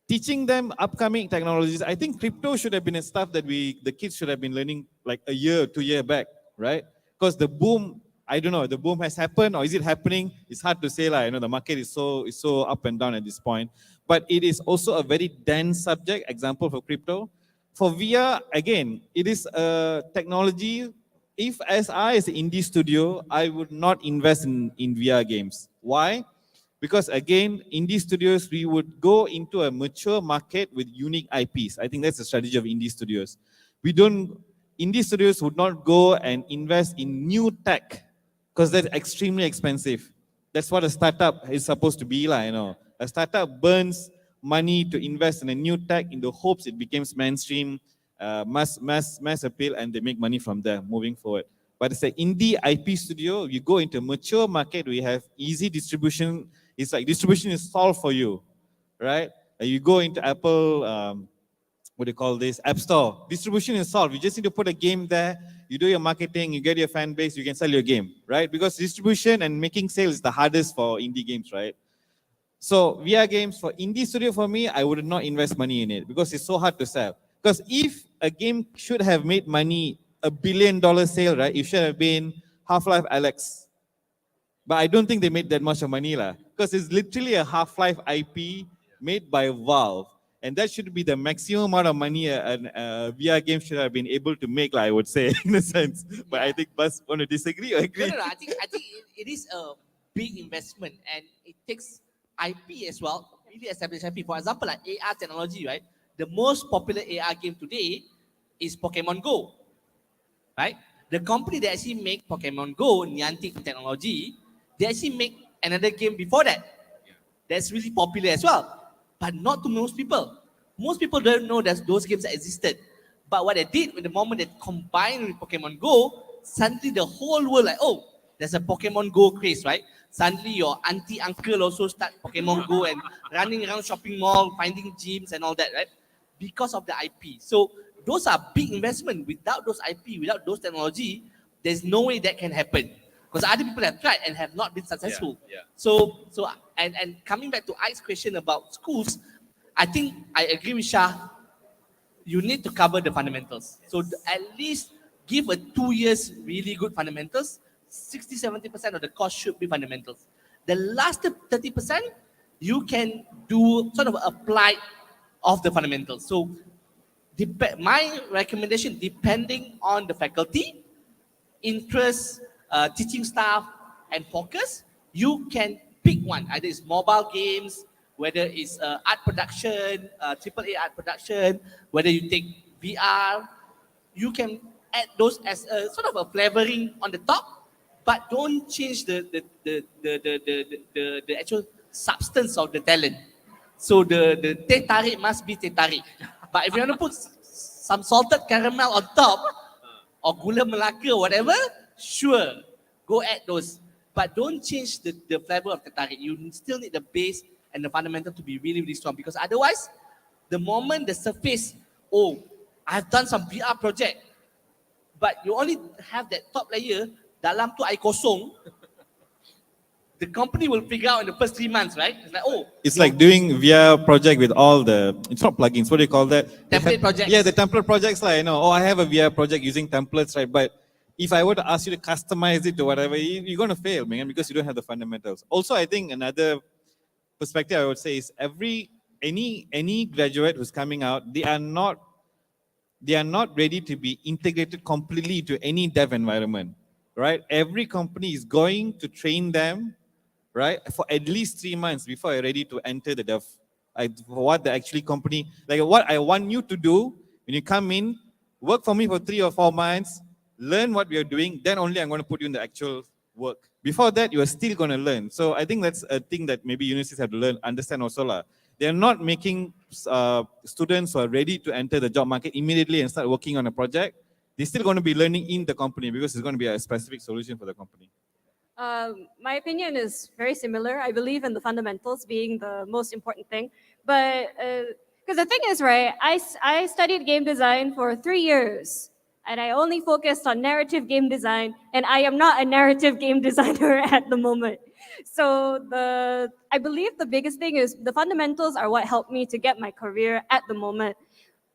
teaching them upcoming technologies, I think crypto should have been a stuff that the kids should have been learning like a year or 2 years back, right? Because the boom, I don't know, the boom has happened or is it happening? It's hard to say lah. The market is so up and down at this point. But it is also a very dense subject. Example for crypto. For VR, again, it is a technology. If as an indie studio, I would not invest in VR games. Why? Because again, indie studios, we would go into a mature market with unique IPs. I think that's the strategy of indie studios. Indie studios would not go and invest in new tech because that's extremely expensive. That's what a startup is supposed to be like, A startup burns money to invest in a new tech in the hopes it becomes mainstream, mass appeal, and they make money from there moving forward. But it's an indie IP studio. You go into a mature market, we have easy distribution. It's like distribution is solved for you, right? You go into Apple, what do you call this? App Store. Distribution is solved. You just need to put a game there. You do your marketing, you get your fan base, you can sell your game, right? Because distribution and making sales is the hardest for indie games, right? So VR games for indie studio, for me, I would not invest money in it because it's so hard to sell. Because if a game should have made money, $1 billion sale, right? It should have been Half-Life Alyx. But I don't think they made that much of money, because it's literally a Half-Life IP made by Valve. And that should be the maximum amount of money a VR game should have been able to make, I would say, in a sense. But I think Buzz want to disagree or agree? No, I think it is a big investment, and it takes IP as well, really established IP. For example, like AR technology, right? The most popular AR game today is Pokemon Go, right? The company that actually make Pokemon Go, Niantic Technology, they actually make another game before that. That's really popular as well, but not to most people. Most people don't know that those games existed. But what they did, with the moment they combined with Pokemon Go, suddenly the whole world like, oh, there's a Pokemon Go craze, right? Suddenly your auntie, uncle also start Pokemon Go and running around shopping mall, finding gyms and all that, right? Because of the IP. So those are big investment. Without those IP, without those technology, there's no way that can happen. Because other people have tried and have not been successful. So and coming back to Ike's question about schools, I think I agree with Shah. You need to cover the fundamentals. So at least give a 2 years really good fundamentals. 60-70% of the cost should be fundamentals. The last 30%, you can do sort of applied of the fundamentals. So my recommendation, depending on the faculty, interest, teaching staff, and focus, you can pick one. Either it's mobile games, whether it's art production, AAA art production, whether you take VR, you can add those as a sort of a flavoring on the top, but don't change the actual substance of the talent. So the teh tarik must be teh tarik. But if you want to put some salted caramel on top, or gula melaka or whatever, sure, go add those. But don't change the flavor of the tarik. You still need the base and the fundamental to be really, really strong. Because otherwise, the moment the surface, oh, I've done some VR project, but you only have that top layer, dalam tu air kosong, the company will figure out in the first 3 months, right? It's like, oh. It's like doing VR project with all it's not plugins, what do you call that? Template projects. Yeah, the template projects, I have a VR project using templates, right? But if I were to ask you to customize it or whatever, you're going to fail, man, because you don't have the fundamentals. Also, I think another perspective I would say is any graduate who's coming out, they are not ready to be integrated completely to any dev environment, right? Every company is going to train them, right, for at least 3 months before you're ready to enter the dev. For what the actually company, like what I want you to do when you come in, work for me for 3 or 4 months, learn what we are doing, then only I'm going to put you in the actual work. Before that, you are still going to learn. So I think that's a thing that maybe universities have to understand also. They're not making students who are ready to enter the job market immediately and start working on a project. They're still going to be learning in the company because it's going to be a specific solution for the company. My opinion is very similar. I believe in the fundamentals being the most important thing. But because the thing is, right, I studied game design for 3 years. And I only focused on narrative game design. And I am not a narrative game designer at the moment. So I believe the biggest thing is the fundamentals are what helped me to get my career at the moment.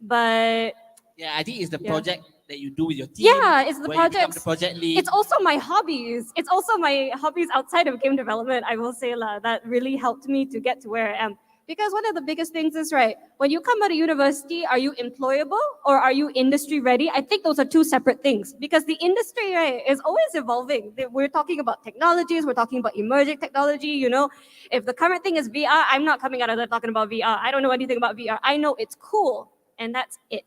But yeah, I think it's the project that you do with your team. Yeah, it's the project. The project lead. It's also my hobbies. It's also my hobbies outside of game development. I will say that really helped me to get to where I am. Because one of the biggest things is, right, when you come out of university, are you employable or are you industry ready? I think those are two separate things because the industry, right, is always evolving. We're talking about technologies, we're talking about emerging technology, If the current thing is VR, I'm not coming out of there talking about VR. I don't know anything about VR. I know it's cool and that's it.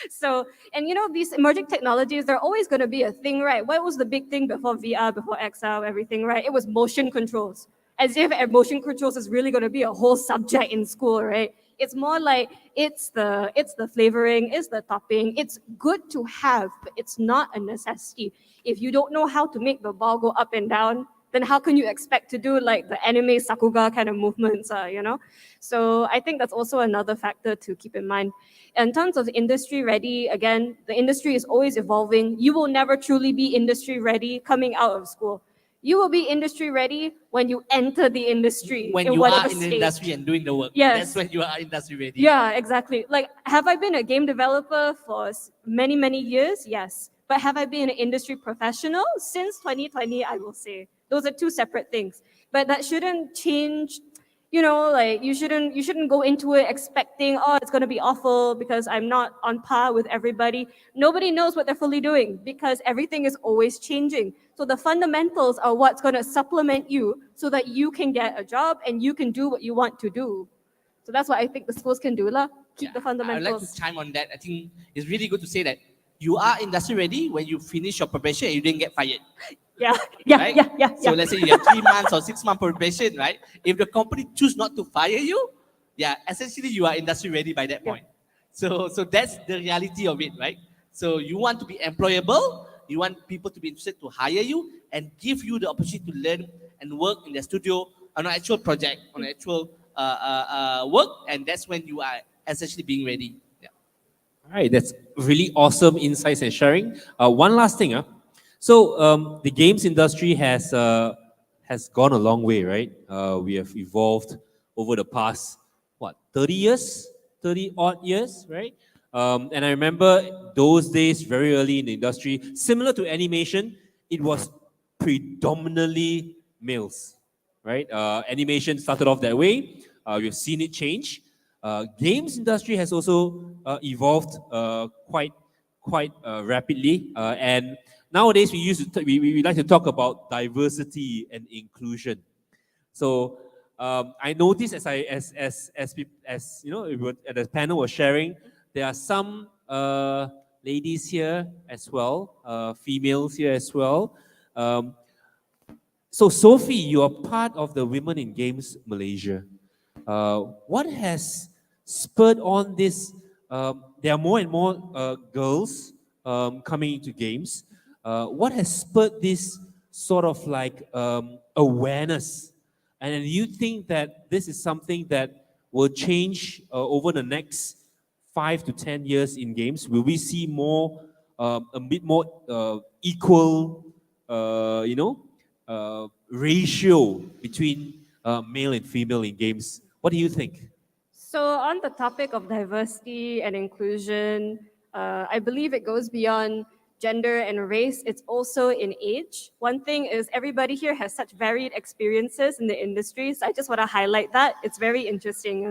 So, and these emerging technologies, they're always going to be a thing, right? What was the big thing before VR, before XR, everything, right? It was motion controls. As if motion controls is really going to be a whole subject in school, right? It's more like it's the flavoring, it's the topping. It's good to have, but it's not a necessity. If you don't know how to make the ball go up and down, then how can you expect to do like the anime Sakuga kind of movements, So I think that's also another factor to keep in mind. In terms of industry ready, again, the industry is always evolving. You will never truly be industry ready coming out of school. You will be industry ready when you enter the industry. When in you whatever are in the stage. industry and doing the work, Yes. that's when you are industry ready. Yeah, exactly. Like, have I been a game developer for many, many years? Yes. But have I been an industry professional since 2020? I will say those are two separate things. But that shouldn't change. Like you shouldn't go into it expecting, oh, it's going to be awful because I'm not on par with everybody. Nobody knows what they're fully doing because everything is always changing. So the fundamentals are what's going to supplement you so that you can get a job and you can do what you want to do. So that's what I think the schools can do, lah. Keep the fundamentals. I'd like to chime on that. I think it's really good to say that you are industry ready when you finish your probation and you didn't get fired. Yeah. Right? So let's say you have 3 months or 6 month probation, right? If the company choose not to fire you, essentially you are industry ready by that point. So that's the reality of it, right? So you want to be employable, you want people to be interested to hire you and give you the opportunity to learn and work in the studio on an actual project, on an actual work, and that's when you are essentially being ready. Yeah. All right, that's really awesome insights and sharing. One last thing, so the games industry has gone a long way, right? We have evolved over the past 30 years, 30 odd years, right? And I remember those days very early in the industry, similar to animation, it was predominantly males, right? Animation started off that way. We've seen it change. Games industry has also evolved quite rapidly, and nowadays we like to talk about diversity and inclusion. So I noticed as the panel was sharing, there are some ladies here as well, females here as well. So Sophie, you are part of the Women in Games Malaysia. What has spurred on this? There are more and more girls coming into games. What has spurred this sort of like awareness? And do you think that this is something that will change over the next 5 to 10 years in games? Will we see more, a bit more equal, ratio between male and female in games? What do you think? So on the topic of diversity and inclusion, I believe it goes beyond gender and race. It's also in age. One thing is everybody here has such varied experiences in the industry. So I just want to highlight that. It's very interesting,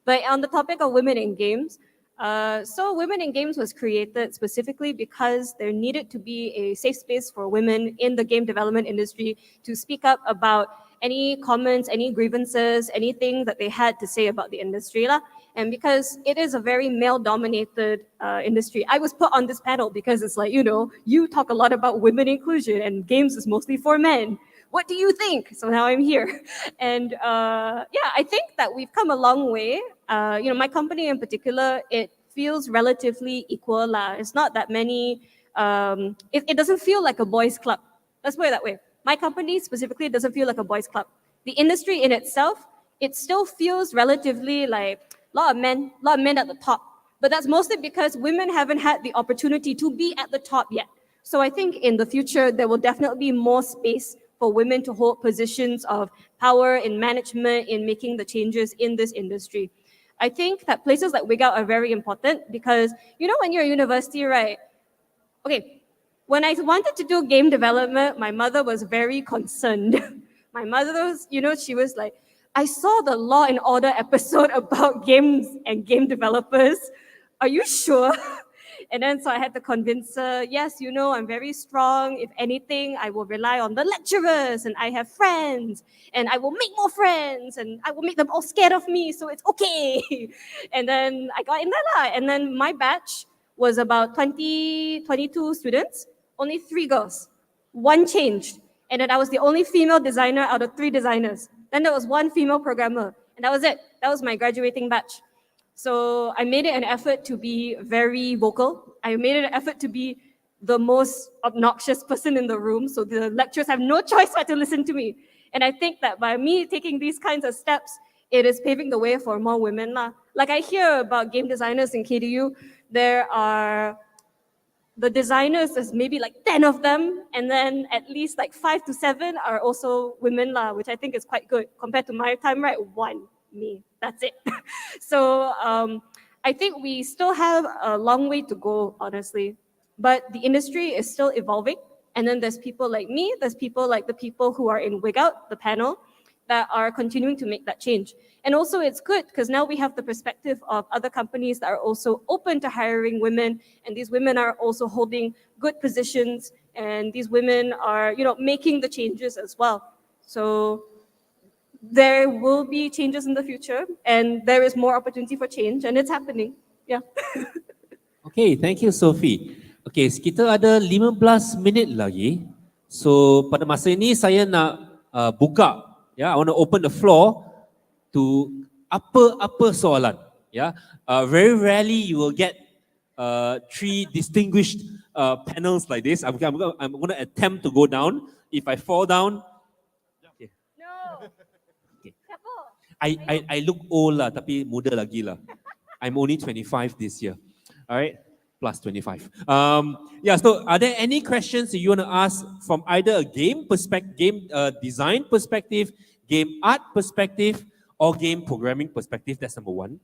But on the topic of women in games, so Women in Games was created specifically because there needed to be a safe space for women in the game development industry to speak up about any comments, any grievances, anything that they had to say about the industry. And because it is a very male-dominated industry, I was put on this panel because it's like, you talk a lot about women inclusion and games is mostly for men. What do you think? So now I'm here. And I think that we've come a long way. My company in particular, it feels relatively equal. It's not that many, it doesn't feel like a boys' club. Let's put it that way. My company specifically doesn't feel like a boys' club. The industry in itself, it still feels relatively like a lot of men at the top. But that's mostly because women haven't had the opportunity to be at the top yet. So I think in the future, there will definitely be more space for women to hold positions of power in management, in making the changes in this industry. I think that places like WIG are very important because, when you're a university, right? Okay, when I wanted to do game development, my mother was very concerned. My mother was, she was like, I saw the Law and Order episode about games and game developers. Are you sure? And then so I had to convince her, yes, you know, I'm very strong. If anything, I will rely on the lecturers and I have friends and I will make more friends and I will make them all scared of me. So it's okay. And then I got in there lah. And then my batch was about 22 students, only 3 girls. One changed. And then I was the only female designer out of 3 designers. Then there was 1 female programmer. And that was it. That was my graduating batch. So I made it an effort to be very vocal. I made it an effort to be the most obnoxious person in the room. So the lecturers have no choice but to listen to me. And I think that by me taking these kinds of steps, it is paving the way for more women lah. Like I hear about game designers in KDU, there are the designers, there's maybe like 10 of them, and then at least like 5 to 7 are also women lah, which I think is quite good compared to my time, right? 1, me, that's it. So I think we still have a long way to go, honestly, but the industry is still evolving. And then there's people like me, there's people like the people who are in Wig Out, the panel, that are continuing to make that change. And also it's good because now we have the perspective of other companies that are also open to hiring women, and these women are also holding good positions, and these women are, you know, making the changes as well. So there will be changes in the future, and there is more opportunity for change, and it's happening. Yeah. Okay, thank you, Sophie. Okay, kita ada 15 minit lagi. So pada masa ini saya nak buka, I want to open the floor to apa soalan. Very rarely you will get 3 distinguished panels like this. I'm going to attempt to go down. If I fall down, okay. No. Okay. I look old lah, tapi muda lagi lah. I'm only 25 this year. All right, plus 25. So are there any questions that you want to ask from either a game design perspective, game art perspective, or game programming perspective? That's number 1.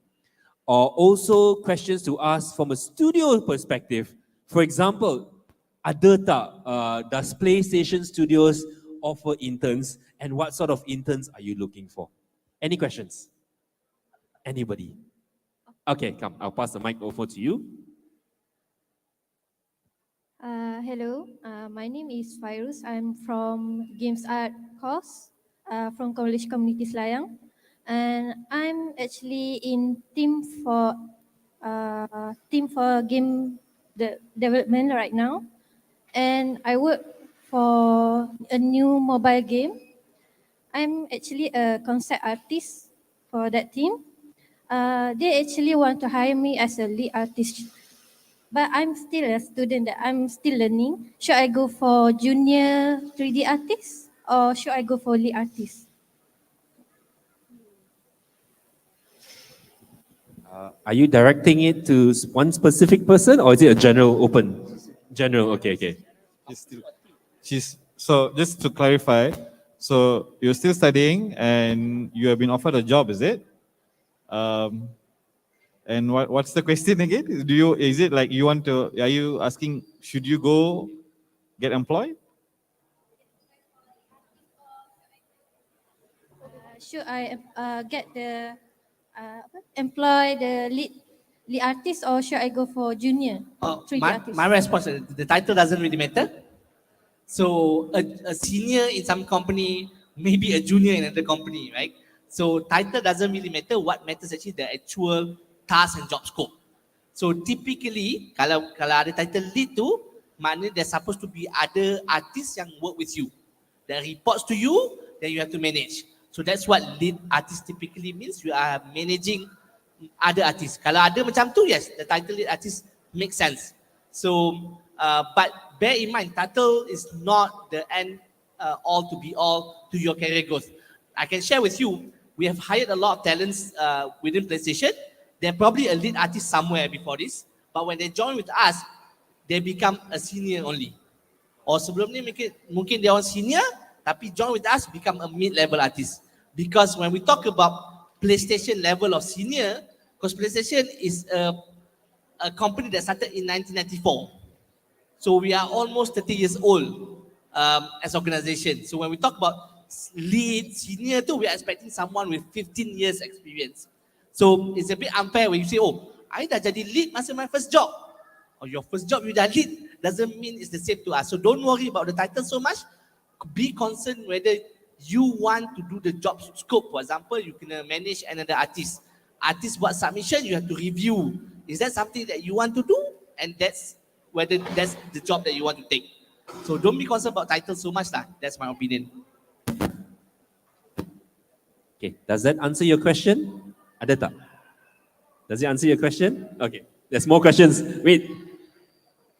Or also questions to ask from a studio perspective. For example, does PlayStation Studios offer interns, and what sort of interns are you looking for? Any questions? Anybody? Okay, come. I'll pass the mic over to you. Hello, my name is Fairuz. I'm from Games Art course from College Community Selayang, and I'm actually in team for game development right now, and I work for a new mobile game. I'm actually a concept artist for that team. They actually want to hire me as a lead artist, but I'm still a student that I'm still learning. Should I go for junior 3D artist or should I go for lead artist? Are you directing it to one specific person, or is it a general open? General, okay. So just to clarify, so you're still studying and you have been offered a job, is it? And what's the question again? Is it like you want to, are you asking, should you go get employed? Should I get the employ the lead artist or should I go for junior 3D artist? My response, the title doesn't really matter. So a senior in some company, maybe a junior in another company, right? So title doesn't really matter. What matters actually the actual task and job scope. So typically, kalau ada title lead tu, maknanya there's supposed to be other artists yang work with you. That reports to you, then you have to manage. So that's what lead artist typically means. You are managing other artists. Kalau ada macam tu, yes, the title lead artist makes sense. So, but bear in mind, title is not the end all to be all to your career growth. I can share with you, we have hired a lot of talents within PlayStation. They're probably a lead artist somewhere before this, but when they join with us, they become a senior only. Or sebelum ni mungkin dia orang senior, tapi join with us become a mid-level artist. Because when we talk about PlayStation level of senior, because PlayStation is a company that started in 1994. So we are almost 30 years old as an organization. So when we talk about lead, senior too, we are expecting someone with 15 years experience. So it's a bit unfair when you say, oh, I dah jadi lead masa my first job. or your first job you dah lead, doesn't mean it's the same to us. So don't worry about the title so much. Be concerned whether you want to do the job scope. For example, you can manage another artist. Artist buat submission, you have to review. Is that something that you want to do? And that's whether that's the job that you want to take. So don't be concerned about title so much lah. That's my opinion. Okay, does that answer your question? Ada tak? Does it answer your question? Okay, there's more questions. Wait.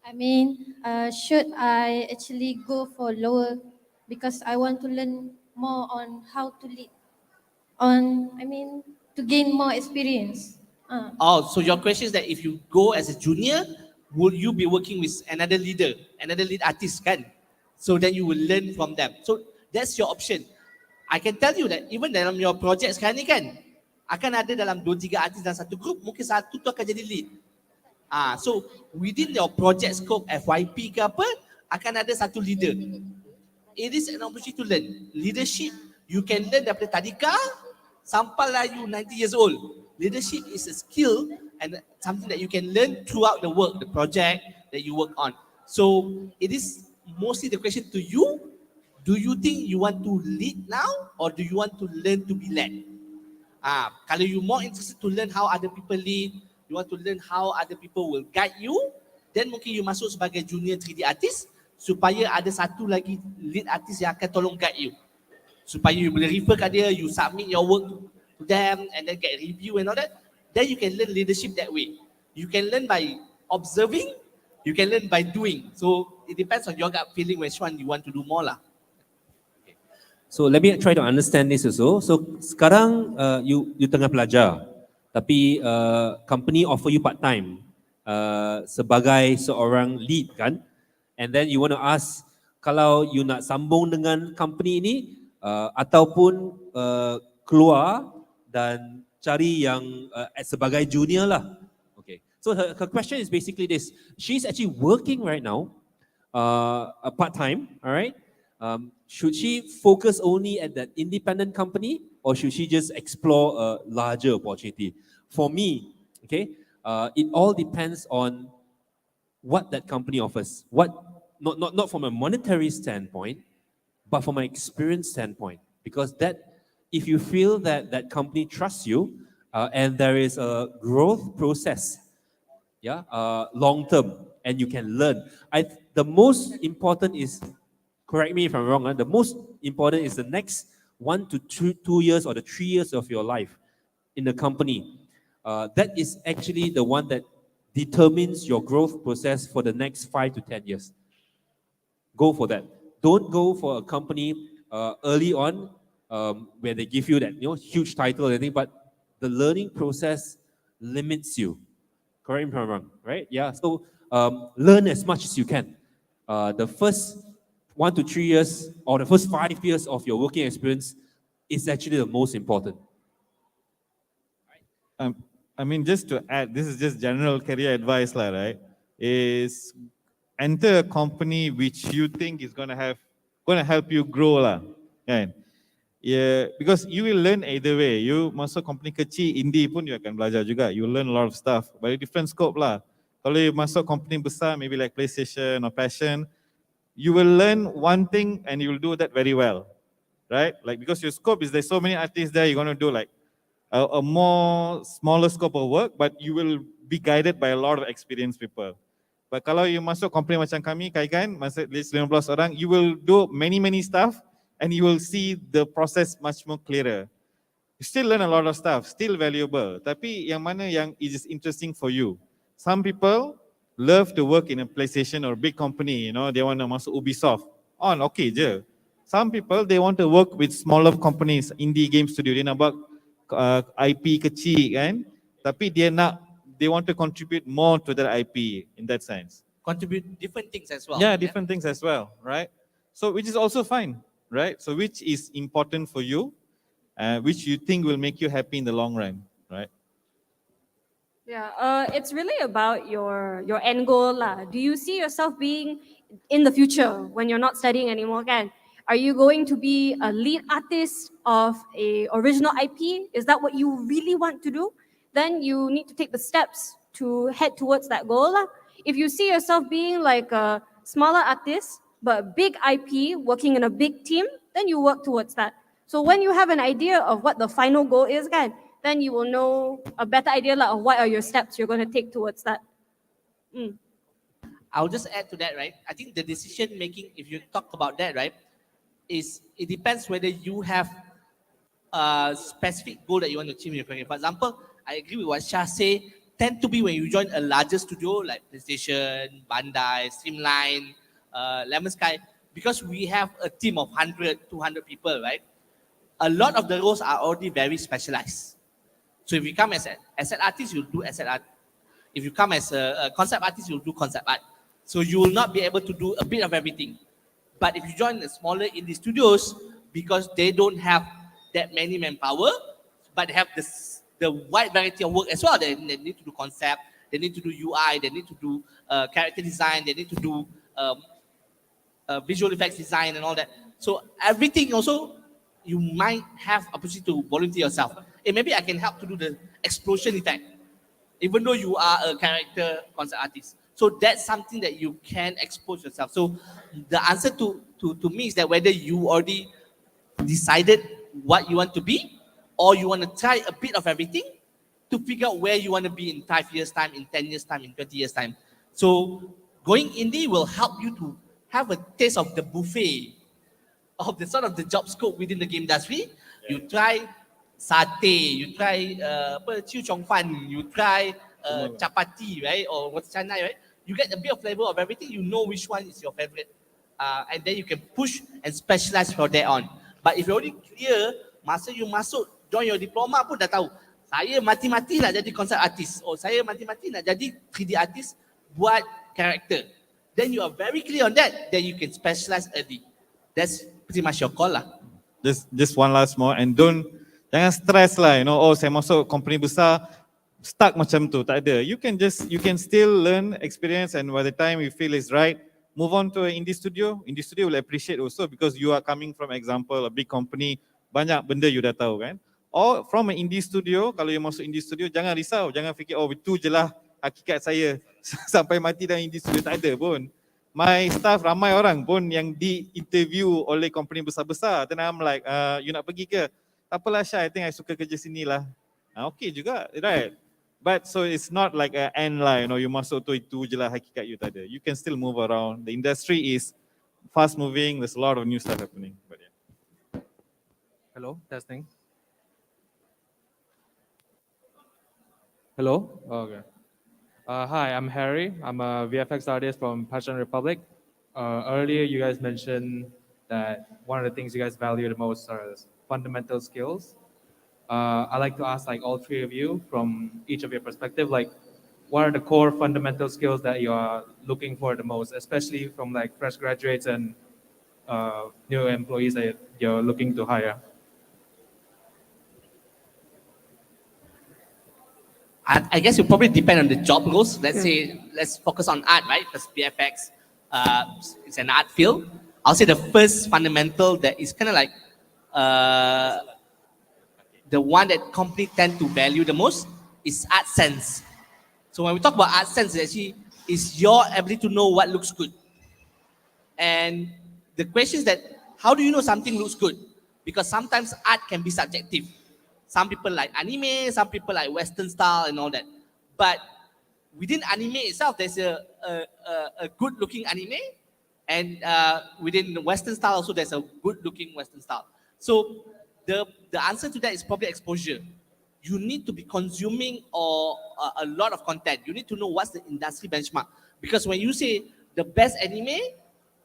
I mean, should I actually go for lower because I want to learn more on how to lead? To gain more experience. Oh, so your question is that if you go as a junior, will you be working with another leader, another lead artist kan? So then you will learn from them. So that's your option. I can tell you that even dalam your project sekarang ni kan, akan ada dalam 2-3 artis dalam satu group, mungkin satu tu akan jadi lead. So within your project scope FYP ke apa, akan ada satu leader. It is an opportunity to learn. Leadership, you can learn daripada tadika sampailah you 90 years old. Leadership is a skill and something that you can learn throughout the work, the project that you work on. So it is mostly the question to you, do you think you want to lead now or do you want to learn to be led? Kalau you more interested to learn how other people lead, you want to learn how other people will guide you, then mungkin you masuk sebagai junior 3D artist supaya ada satu lagi lead artist yang akan tolong guide you. Supaya you boleh refer kat dia, you submit your work to them and then get review and all that. Then you can learn leadership that way. You can learn by observing, you can learn by doing. So it depends on your gut feeling which one you want to do more lah. So let me try to understand this also. So sekarang you tengah belajar, tapi company offer you part time sebagai seorang lead kan, and then you want to ask kalau you nak sambung dengan company ini ataupun keluar dan cari yang sebagai junior lah. Okay. So her question is basically this: she's actually working right now, part time. All right. Should she focus only at that independent company or should she just explore a larger opportunity? For me, okay, it all depends on what that company offers. Not from a monetary standpoint, but from an experience standpoint. Because if you feel that that company trusts you and there is a growth process, long term, and you can learn. The most important is, correct me if I'm wrong, the most important is the next 1 to 2 years or the 3 years of your life in the company. That is actually the one that determines your growth process for the next 5 to 10 years. Go for that. Don't go for a company early on where they give you that huge title and everything, but the learning process limits you. Correct me if I'm wrong, right? Yeah. So learn as much as you can. The first 1 to 3 years or the first 5 years of your working experience is actually the most important. Just to add, this is just general career advice, right? Is enter a company which you think is going to help you grow, right? Yeah, because you will learn either way. You masuk company kecil, indie pun you akan belajar juga. You learn a lot of stuff, but a different scope lah. Kalau you masuk company besar, maybe like PlayStation or Passion, you will learn one thing and you will do that very well, right? Like because your scope is there's so many artists there, you're going to do like a more smaller scope of work, but you will be guided by a lot of experienced people. But kalau you masuk company macam kami, KKSY, masuk list 15 orang, you will do many stuff and you will see the process much more clearer. You still learn a lot of stuff, still valuable. Tapi yang mana yang is interesting for you? Some people love to work in a PlayStation or big company, they want to masuk Ubisoft. Okay je. Some people, they want to work with smaller companies, indie game studio. Dia nak buat IP kecil kan. Tapi they want to contribute more to their IP in that sense. Contribute different things as well. Yeah, different things as well, right? So which is also fine, right? So which is important for you, which you think will make you happy in the long run, right? Yeah, it's really about your end goal lah. Do you see yourself being in the future when you're not studying anymore? Kan? Are you going to be a lead artist of a original IP? Is that what you really want to do? Then you need to take the steps to head towards that goal lah. If you see yourself being like a smaller artist, but big IP, working in a big team, then you work towards that. So when you have an idea of what the final goal is, kan, then you will know a better idea of what are your steps you're going to take towards that. I'll just add to that, right? I think the decision making, if you talk about that, right, is it depends whether you have a specific goal that you want to achieve in your career. For example, I agree with what Shah say, tend to be when you join a larger studio like PlayStation, Bandai, Streamline, Lemon Sky, because we have a team of 100, 200 people, right? A lot of the roles are already very specialized. So if you come as an asset artist, you'll do asset art. If you come as a concept artist, you'll do concept art. So you will not be able to do a bit of everything. But if you join the smaller indie studios, because they don't have that many manpower, but they have the wide variety of work as well. They need to do concept, they need to do UI, they need to do character design, they need to do visual effects design and all that. So everything also, you might have opportunity to volunteer yourself. Hey, maybe I can help to do the explosion effect, even though you are a character concept artist. So that's something that you can expose yourself. So the answer to me is that whether you already decided what you want to be, or you want to try a bit of everything to figure out where you want to be in 5 years' time, in 10 years' time, in 20 years' time. So going indie will help you to have a taste of the buffet of the sort of the job scope within the game industry. You try satay, you try chiu chong fan, you try chapati, right? Or what's chanai, right? You get a bit of flavor of everything. You know which one is your favorite. And then you can push and specialize from there on. But if you're already clear, masa you masuk, join your diploma pun dah tahu, saya mati-mati nak jadi concept artist. Or saya mati-mati nak jadi 3D artist, buat character. Then you are very clear on that, then you can specialize early. That's pretty much your call lah. Just one last more, and jangan stress lah, you know, oh saya masuk company besar, stuck macam tu, tak ada. You can still learn, experience, and by the time you feel is right, move on to an indie studio. Indie studio will appreciate also because you are coming from example a big company, banyak benda you dah tahu kan. Or from an indie studio, kalau you masuk indie studio, jangan risau, jangan fikir oh itu je lah hakikat saya sampai mati dalam indie studio, tak ada pun. My staff ramai orang pun yang di-interview oleh company besar-besar. Then I'm like, you nak pergi ke? Tak apalah Syah, I think I suka kerja sini lah. Okay juga, right? But so it's not like an end lah, you know, you masuk tu itu je lah hakikat you, tak ada. You can still move around. The industry is fast moving, there's a lot of new stuff happening. But yeah. Hello, testing. Hello? Okay. Hi, I'm Harry. I'm a VFX artist from Passion Republic. Earlier, you guys mentioned that one of the things you guys value the most are fundamental skills. I'd like to ask like all three of you from each of your perspective, like what are the core fundamental skills that you are looking for the most, especially from like fresh graduates and new employees that you're looking to hire? I guess it probably depend on the job roles. Let's say, let's focus on art, right? Because VFX, it's an art field. I'll say the first fundamental that is kind of like the one that companies tend to value the most is art sense. So when we talk about art sense, actually is your ability to know what looks good. And the question is that how do you know something looks good? Because sometimes art can be subjective. Some people like anime, some people like Western style and all that. But within anime itself, there's a good looking anime. And within the Western style also, there's a good looking Western style. So the answer to that is probably exposure. You need to be consuming a lot of content. You need to know what's the industry benchmark. Because when you say the best anime,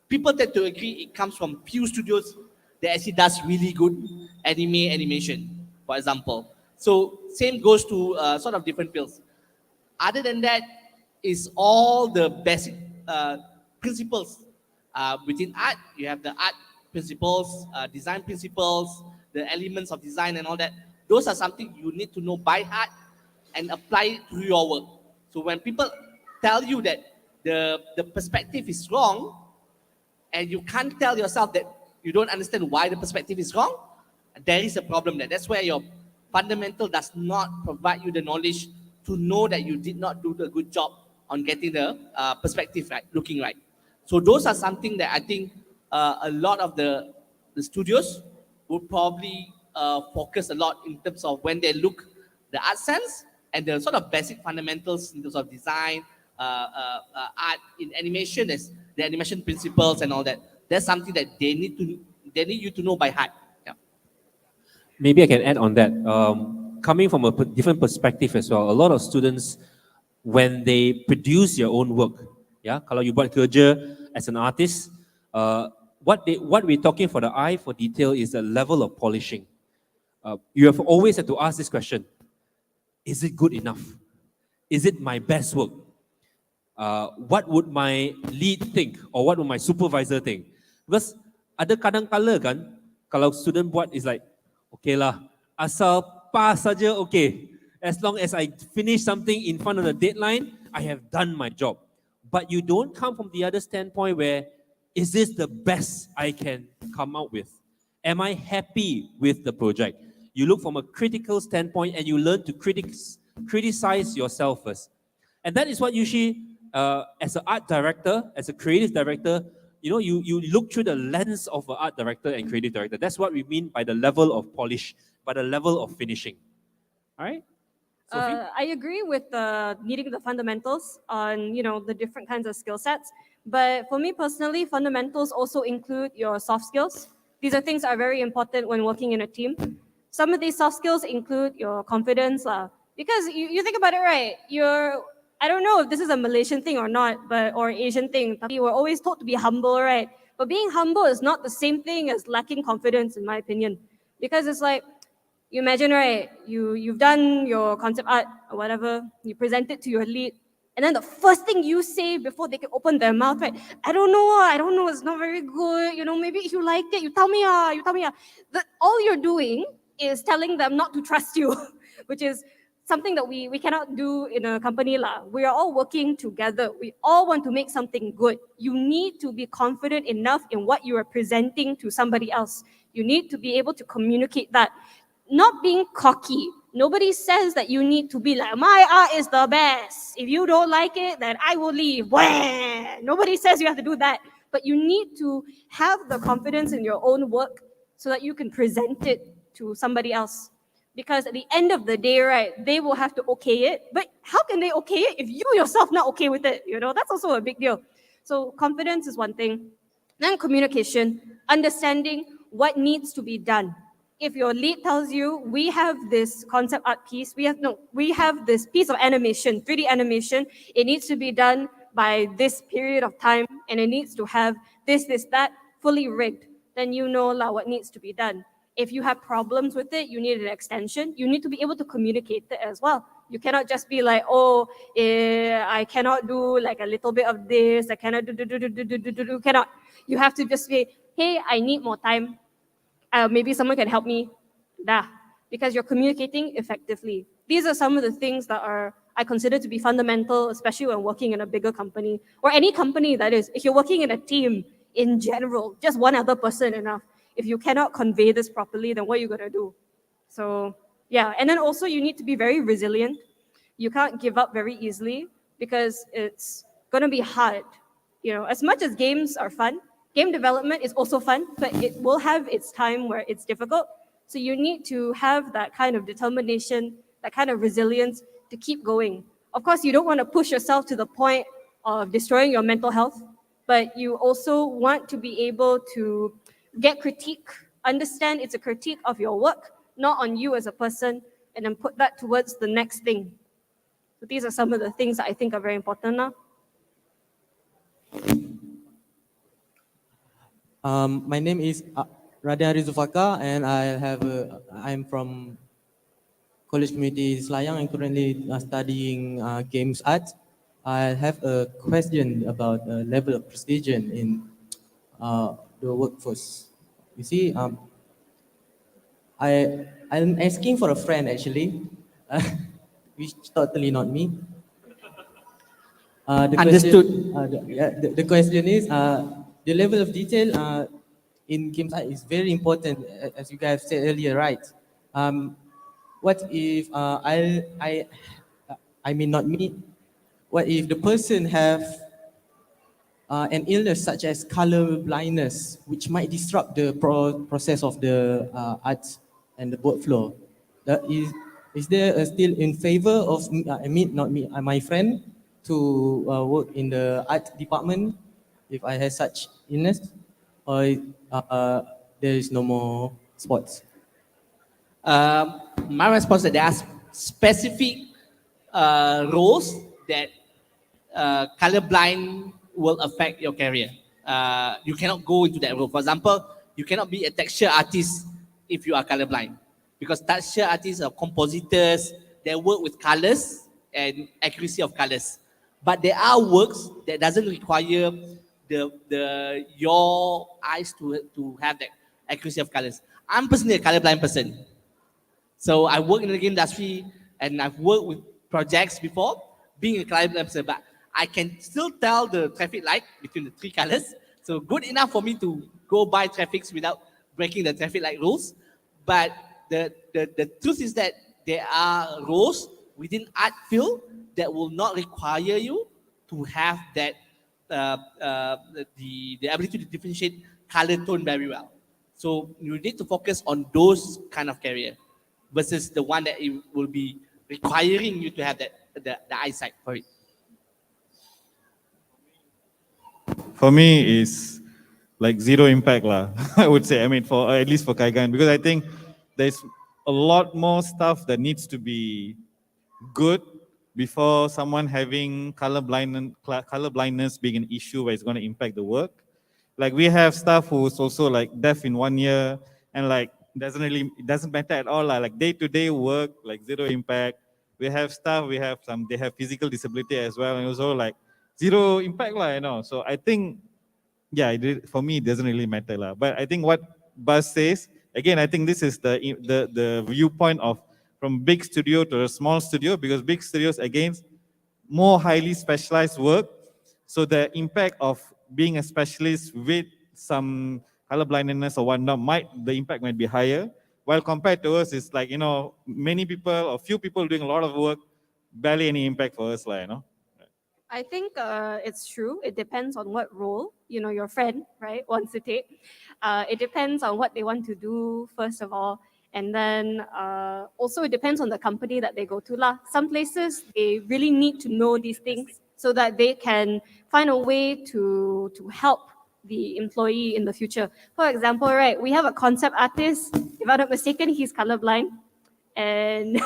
people tend to agree it comes from few studios that actually does really good animation, for example. So same goes to sort of different fields. Other than that, is all the basic principles. Within art, you have the art principles, design principles, the elements of design and all that. Those are something you need to know by heart and apply it to your work. So when people tell you that the perspective is wrong, and you can't tell yourself that you don't understand why the perspective is wrong, there is a problem there. That's where your fundamental does not provide you the knowledge to know that you did not do the good job on getting the perspective right, looking right. So those are something that I think a lot of the studios would probably focus a lot in terms of when they look the art sense and the sort of basic fundamentals in terms of design, art in animation, as the animation principles and all that. That's something that they need you to know by heart. Yeah. Maybe I can add on that. Coming from a different perspective as well, a lot of students, when they produce their own work, yeah, kalau you buat kerja as an artist, what we're talking for the eye for detail is the level of polishing. You have always had to ask this question: is it good enough? Is it my best work? What would my lead think, or what would my supervisor think? Because ada kadang-kala kan, kalau student buat is like, okay lah, asal pass saja okay. As long as I finish something in front of the deadline, I have done my job. But you don't come from the other standpoint where, is this the best I can come out with? Am I happy with the project? You look from a critical standpoint and you learn to criticize yourself first. And that is what usually, as an art director, as a creative director, you look through the lens of an art director and creative director. That's what we mean by the level of polish, by the level of finishing. All right? I agree with needing the fundamentals on the different kinds of skill sets. But for me personally, fundamentals also include your soft skills. These are things that are very important when working in a team. Some of these soft skills include your confidence, because you think about it, right? I don't know if this is a Malaysian thing or not, or Asian thing. Tapi we're always told to be humble, right? But being humble is not the same thing as lacking confidence, in my opinion, because it's like, you imagine, right? You've done your concept art or whatever. You present it to your lead, and then the first thing you say before they can open their mouth, right? I don't know. It's not very good. Maybe if you liked it, you tell me. All you're doing is telling them not to trust you, which is something that we cannot do in a company lah. We are all working together. We all want to make something good. You need to be confident enough in what you are presenting to somebody else. You need to be able to communicate that. Not being cocky. Nobody says that you need to be like, my art is the best. If you don't like it, then I will leave. Wah! Nobody says you have to do that. But you need to have the confidence in your own work so that you can present it to somebody else. Because at the end of the day, right, they will have to okay it. But how can they okay it if you yourself not okay with it? That's also a big deal. So confidence is one thing. Then communication, understanding what needs to be done. If your lead tells you, we have this concept art piece, we have this piece of animation, 3D animation, it needs to be done by this period of time, and it needs to have this, that, fully rigged, then you know what needs to be done. If you have problems with it, you need an extension, you need to be able to communicate it as well. You cannot just be like, I cannot do like a little bit of this, I cannot do, cannot. You have to just say, hey, I need more time. Maybe someone can help me, because you're communicating effectively. These are some of the things that I consider to be fundamental, especially when working in a bigger company, or any company that is. If you're working in a team in general, just one other person enough. If you cannot convey this properly, then what are you going to do? So yeah, and then also you need to be very resilient. You can't give up very easily because it's going to be hard. As much as games are fun, game development is also fun, but it will have its time where it's difficult. So you need to have that kind of determination, that kind of resilience to keep going. Of course, you don't want to push yourself to the point of destroying your mental health, but you also want to be able to get critique, understand it's a critique of your work, not on you as a person, and then put that towards the next thing. So these are some of the things that I think are very important now. My name is Raden Arizufaka, and I'm from College Community Selayang and currently studying games art. I have a question about the level of precision in the workforce. You see, I'm asking for a friend actually, which totally not me. Understood. The question is, the level of detail in games art is very important, as you guys said earlier, right? What if I may not meet what if the person have an illness such as color blindness, which might disrupt the process of the art and the workflow? That is there still in favor of not me, my friend, to work in the art department if I have such illness, or there is no more spots? My response is that there are specific roles that colorblind will affect your career. You cannot go into that role. For example, you cannot be a texture artist if you are colorblind, because texture artists are compositors. They work with colors and accuracy of colors. But there are works that doesn't require the your eyes to have that accuracy of colors. I'm personally a colorblind person. So I work in the game industry and I've worked with projects before, being a client person, but I can still tell the traffic light between the three colors. So good enough for me to go by traffics without breaking the traffic light rules. But the truth is that there are roles within art field that will not require you to have that the ability to differentiate color tone very well. So you need to focus on those kind of career versus the one that it will be requiring you to have that the eyesight for it. For me, is like zero impact lah. I would say. I mean, for at least for Kaigan, because I think there's a lot more stuff that needs to be good before someone having color blindness being an issue where it's going to impact the work. Like we have staff who's also like deaf in 1 year, and like it doesn't matter at all. Like day-to-day work, like zero impact. We have staff, they have physical disability as well, and also like zero impact lah. So I think, yeah, for me it doesn't really matter lah. But I think what Buzz says, again, I think this is the viewpoint of from big studio to a small studio, because big studios, again, more highly specialized work. So the impact of being a specialist with some color blindness or whatnot, the impact might be higher. While compared to us, it's like, many people or few people doing a lot of work, barely any impact for us, like. I think it's true. It depends on what role, your friend, right, wants to take. It depends on what they want to do, first of all. And then also it depends on the company that they go to lah. Some places, they really need to know these things so that they can find a way to help the employee in the future. For example, right, we have a concept artist. If I'm not mistaken, he's colorblind. And,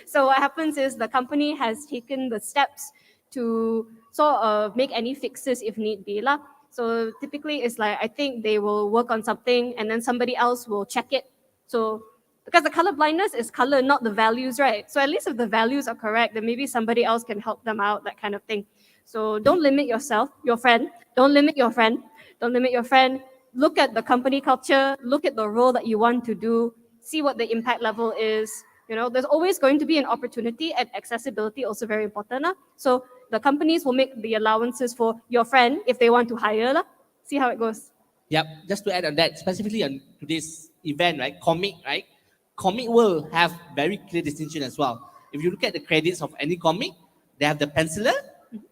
so what happens is the company has taken the steps to sort of make any fixes if need be lah. So typically it's like, I think they will work on something and then somebody else will check it. So because the color blindness is color, not the values, right? So at least if the values are correct, then maybe somebody else can help them out, that kind of thing. So don't limit yourself, your friend. Don't limit your friend. Don't limit your friend. Look at the company culture. Look at the role that you want to do. See what the impact level is. There's always going to be an opportunity, and accessibility also very important. So the companies will make the allowances for your friend if they want to hire. See how it goes. Yep. Just to add on that, specifically on today's event, right? Comic will have very clear distinction as well. If you look at the credits of any comic, they have the penciler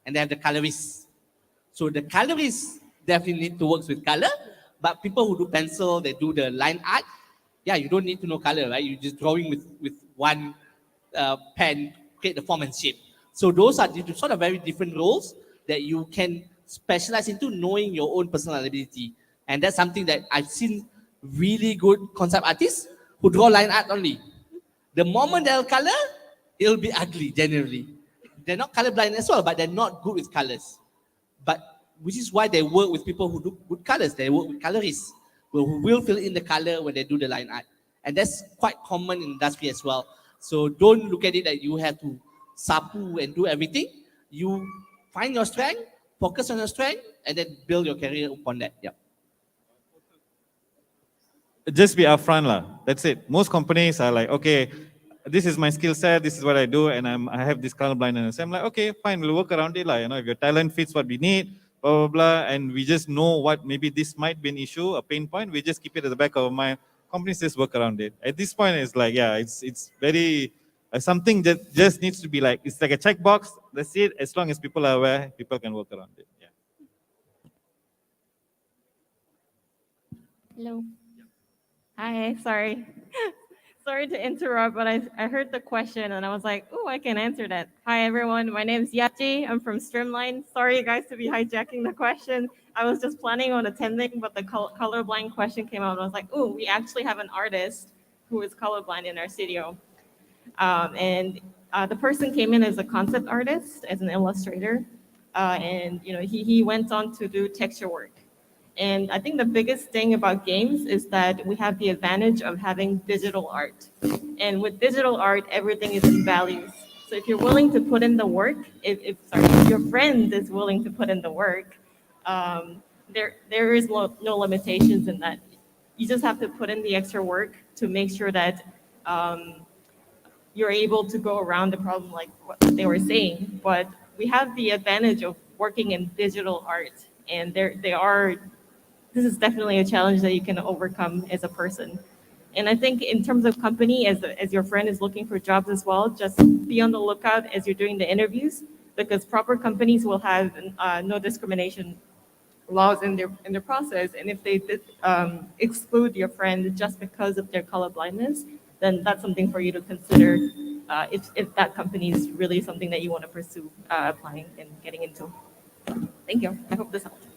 and they have the colorist. So the colorist definitely need to work with color, but people who do pencil, they do the line art. Yeah, you don't need to know color, right? You're just drawing with one pen, create the form and shape. So those are sort of very different roles that you can specialize into, knowing your own personal ability. And that's something that I've seen really good concept artists who draw line art only. The moment they'll color, it'll be ugly generally. They're not colorblind as well, but they're not good with colors. But which is why they work with people who do good colors. They work with colorists who will fill in the color when they do the line art. And that's quite common in industry as well. So don't look at it that you have to sapu and do everything. You find your strength, focus on your strength, and then build your career upon that. Yeah. Just be upfront lah. That's it. Most companies are like, okay, this is my skill set, this is what I do, and I have this color blindness. I'm like, okay, fine, we'll work around it lah. If your talent fits what we need, blah blah blah, and we just know what maybe this might be an issue, a pain point. We just keep it at the back of our mind. Companies just work around it. At this point, it's like, yeah, it's very something that just needs to be like, it's like a checkbox. That's it. As long as people are aware, people can work around it. Yeah. Hello. Hi, sorry. Sorry to interrupt, but I heard the question and I was like, oh, I can answer that. Hi, everyone. My name is Yachi. I'm from Streamline. Sorry, guys, to be hijacking the question. I was just planning on attending, but the colorblind question came out. I was like, oh, we actually have an artist who is colorblind in our studio. And the person came in as a concept artist, as an illustrator. And he went on to do texture work. And I think the biggest thing about games is that we have the advantage of having digital art. And with digital art, everything is in values. So if you're willing to put in the work, if your friend is willing to put in the work, there is no limitations in that. You just have to put in the extra work to make sure that you're able to go around the problem like what they were saying. But we have the advantage of working in digital art. And this is definitely a challenge that you can overcome as a person. And I think in terms of company, as your friend is looking for jobs as well, just be on the lookout as you're doing the interviews, because proper companies will have no discrimination laws in their process. And if they exclude your friend just because of their color blindness, then that's something for you to consider if that company is really something that you want to pursue applying and getting into. Thank you. I hope this helps.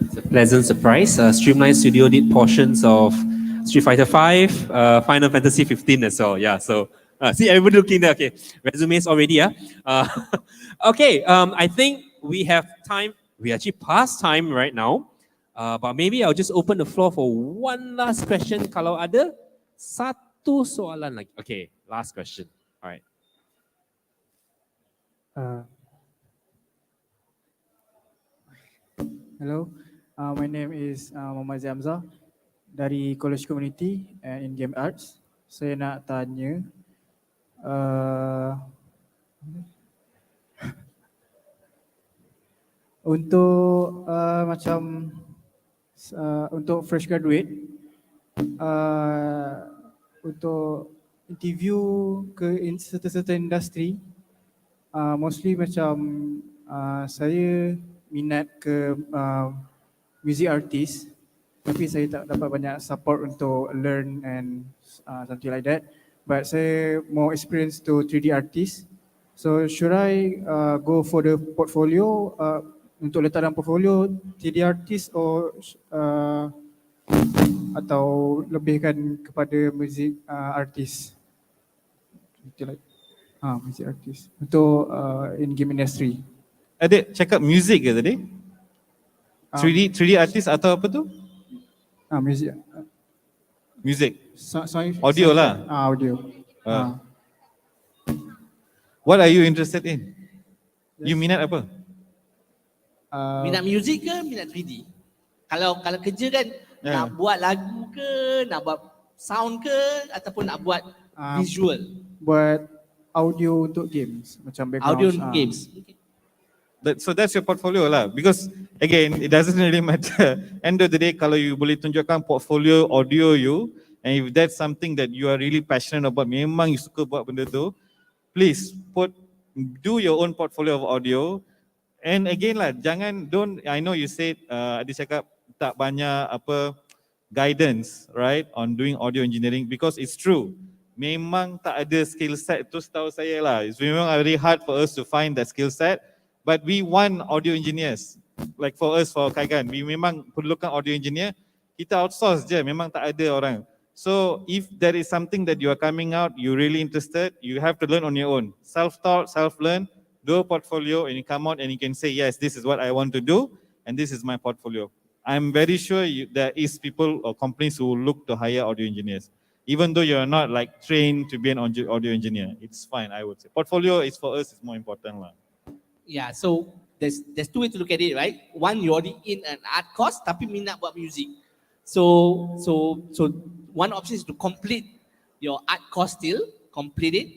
It's a pleasant surprise. Streamline Studio did portions of Street Fighter 5, Final Fantasy 15 as well. Yeah, so see everybody looking there. Okay, resumes already. Yeah. Okay. I think we have time. We actually past time right now. But maybe I'll just open the floor for one last question. Kalau ada satu soalan lagi. Okay, last question. All right. Hello, my name is Muhammad Zamza dari College Community and in Game Arts. Saya nak tanya, untuk untuk fresh graduate, untuk interview ke certain industri, mostly macam saya minat ke music artist, tapi saya tak dapat banyak support untuk learn and something like that. But saya more experience to 3D artist. So should I go for the portfolio untuk letak dalam portfolio 3D artist or atau lebihkan kepada music artist? Like, music artist untuk in game industry. Adik cakap music ke tadi? 3D artist atau apa tu? Music. Music. Audio lah. Audio. What are you interested in? Yes. You minat apa? Minat music ke minat 3D? Kalau kerja kan nak buat lagu ke, nak buat sound ke, ataupun nak buat visual? Buat audio untuk games, macam background. Audio untuk games. Okay. So that's your portfolio lah. Because again, it doesn't really matter. End of the day, kalau you boleh tunjukkan portfolio audio you, and if that's something that you are really passionate about, memang you suka buat benda tu, please do your own portfolio of audio. And again lah, I know you said, Adik cakap tak banyak guidance, right, on doing audio engineering, because it's true. Memang tak ada skill set tu setahu saya lah. It's memang very hard for us to find that skill set. But we want audio engineers. Like for us, for Kaigan, we memang perlukan audio engineer. Kita outsource je, memang tak ada orang. So if there is something that you are coming out, you're really interested, you have to learn on your own. Self-taught, self-learn, do a portfolio and you come out and you can say, yes, this is what I want to do and this is my portfolio. I'm very sure there is people or companies who look to hire audio engineers. Even though you're not like trained to be an audio engineer, it's fine, I would say. Portfolio is for us, is more important lah. Yeah, so there's two ways to look at it, right? One, you're already in an art course, tapi minat buat music. So one option is to complete your art course still, complete it.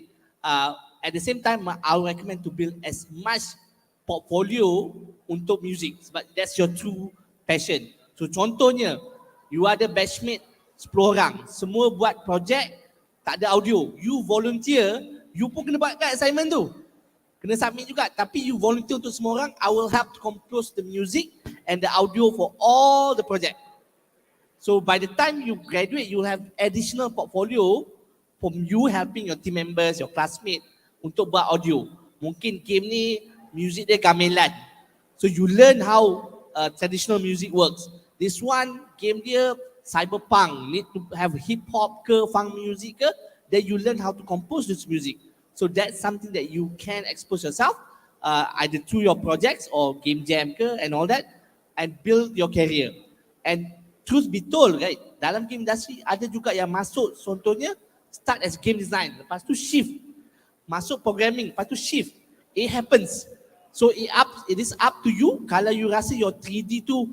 At the same time, I would recommend to build as much portfolio untuk music, but that's your true passion. So contohnya, you ada batchmate 10 orang, semua buat project tak ada audio. You volunteer, you pun kena buat kan assignment tu. Kena submit juga. Tapi you volunteer untuk semua orang, I will help to compose the music and the audio for all the project. So by the time you graduate, you will have additional portfolio from you helping your team members, your classmates untuk buat audio. Mungkin game ni music dia gamelan. So you learn how traditional music works. This one game dia cyberpunk, need to have hip hop ke, funk music ke, then you learn how to compose this music. So that's something that you can expose yourself either through your projects or game jam ke and all that, and build your career. And truth be told, right, dalam game industry ada juga yang masuk, contohnya start as game design, lepas tu shift, masuk programming, lepas tu shift. It happens. So it is up to you. Kalau you rasa your 3D tu,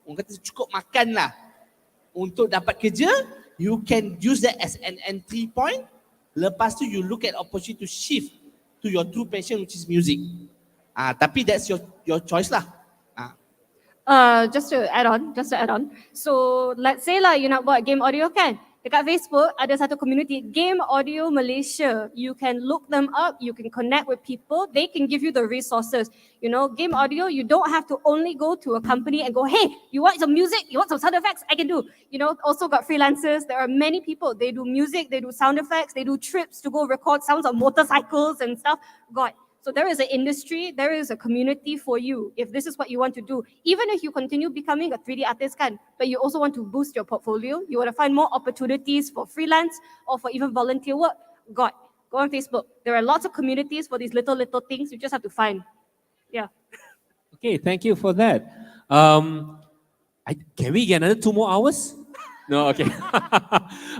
orang kata cukup makan lah untuk dapat kerja, you can use that as an entry point. Lepas tu you look at opportunity to shift to your true passion, which is music. Tapi that's your choice lah. Just to add on. So let's say lah you nak buat game audio kan. Dekat Facebook ada satu community, Game Audio Malaysia. You can look them up, you can connect with people, they can give you the resources. You know, game audio, you don't have to only go to a company and go, hey, you want some music, you want some sound effects, I can do. You know, also got freelancers, there are many people, they do music, they do sound effects, they do trips to go record sounds on motorcycles and stuff. God. So there is an industry, there is a community for you if this is what you want to do. Even if you continue becoming a 3D artist kan, but you also want to boost your portfolio, you want to find more opportunities for freelance or for even volunteer work, go on Facebook. There are lots of communities for these little things, you just have to find. Yeah. Okay, thank you for that. Can we get another 2 more hours? No, okay.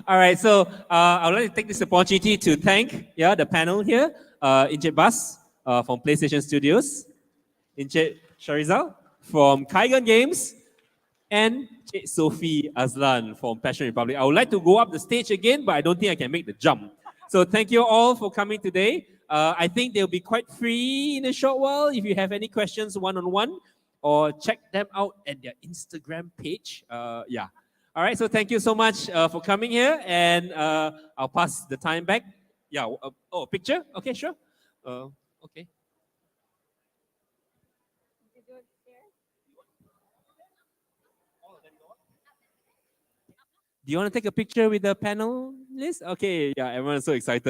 All right, so I would like to take this opportunity to thank the panel here, Encik Bas from PlayStation Studios, Encik Sharizal from Kaigan Games, and Encik Sophie Azlan from Passion Republic. I would like to go up the stage again, but I don't think I can make the jump. So thank you all for coming today. I think they'll be quite free in a short while if you have any questions one-on-one, or check them out at their Instagram page. Yeah. All right, so thank you so much for coming here, and I'll pass the time back. Yeah, picture? Okay, sure. Okay. Do you want to take a picture with the panel list? Okay, yeah, everyone's so excited.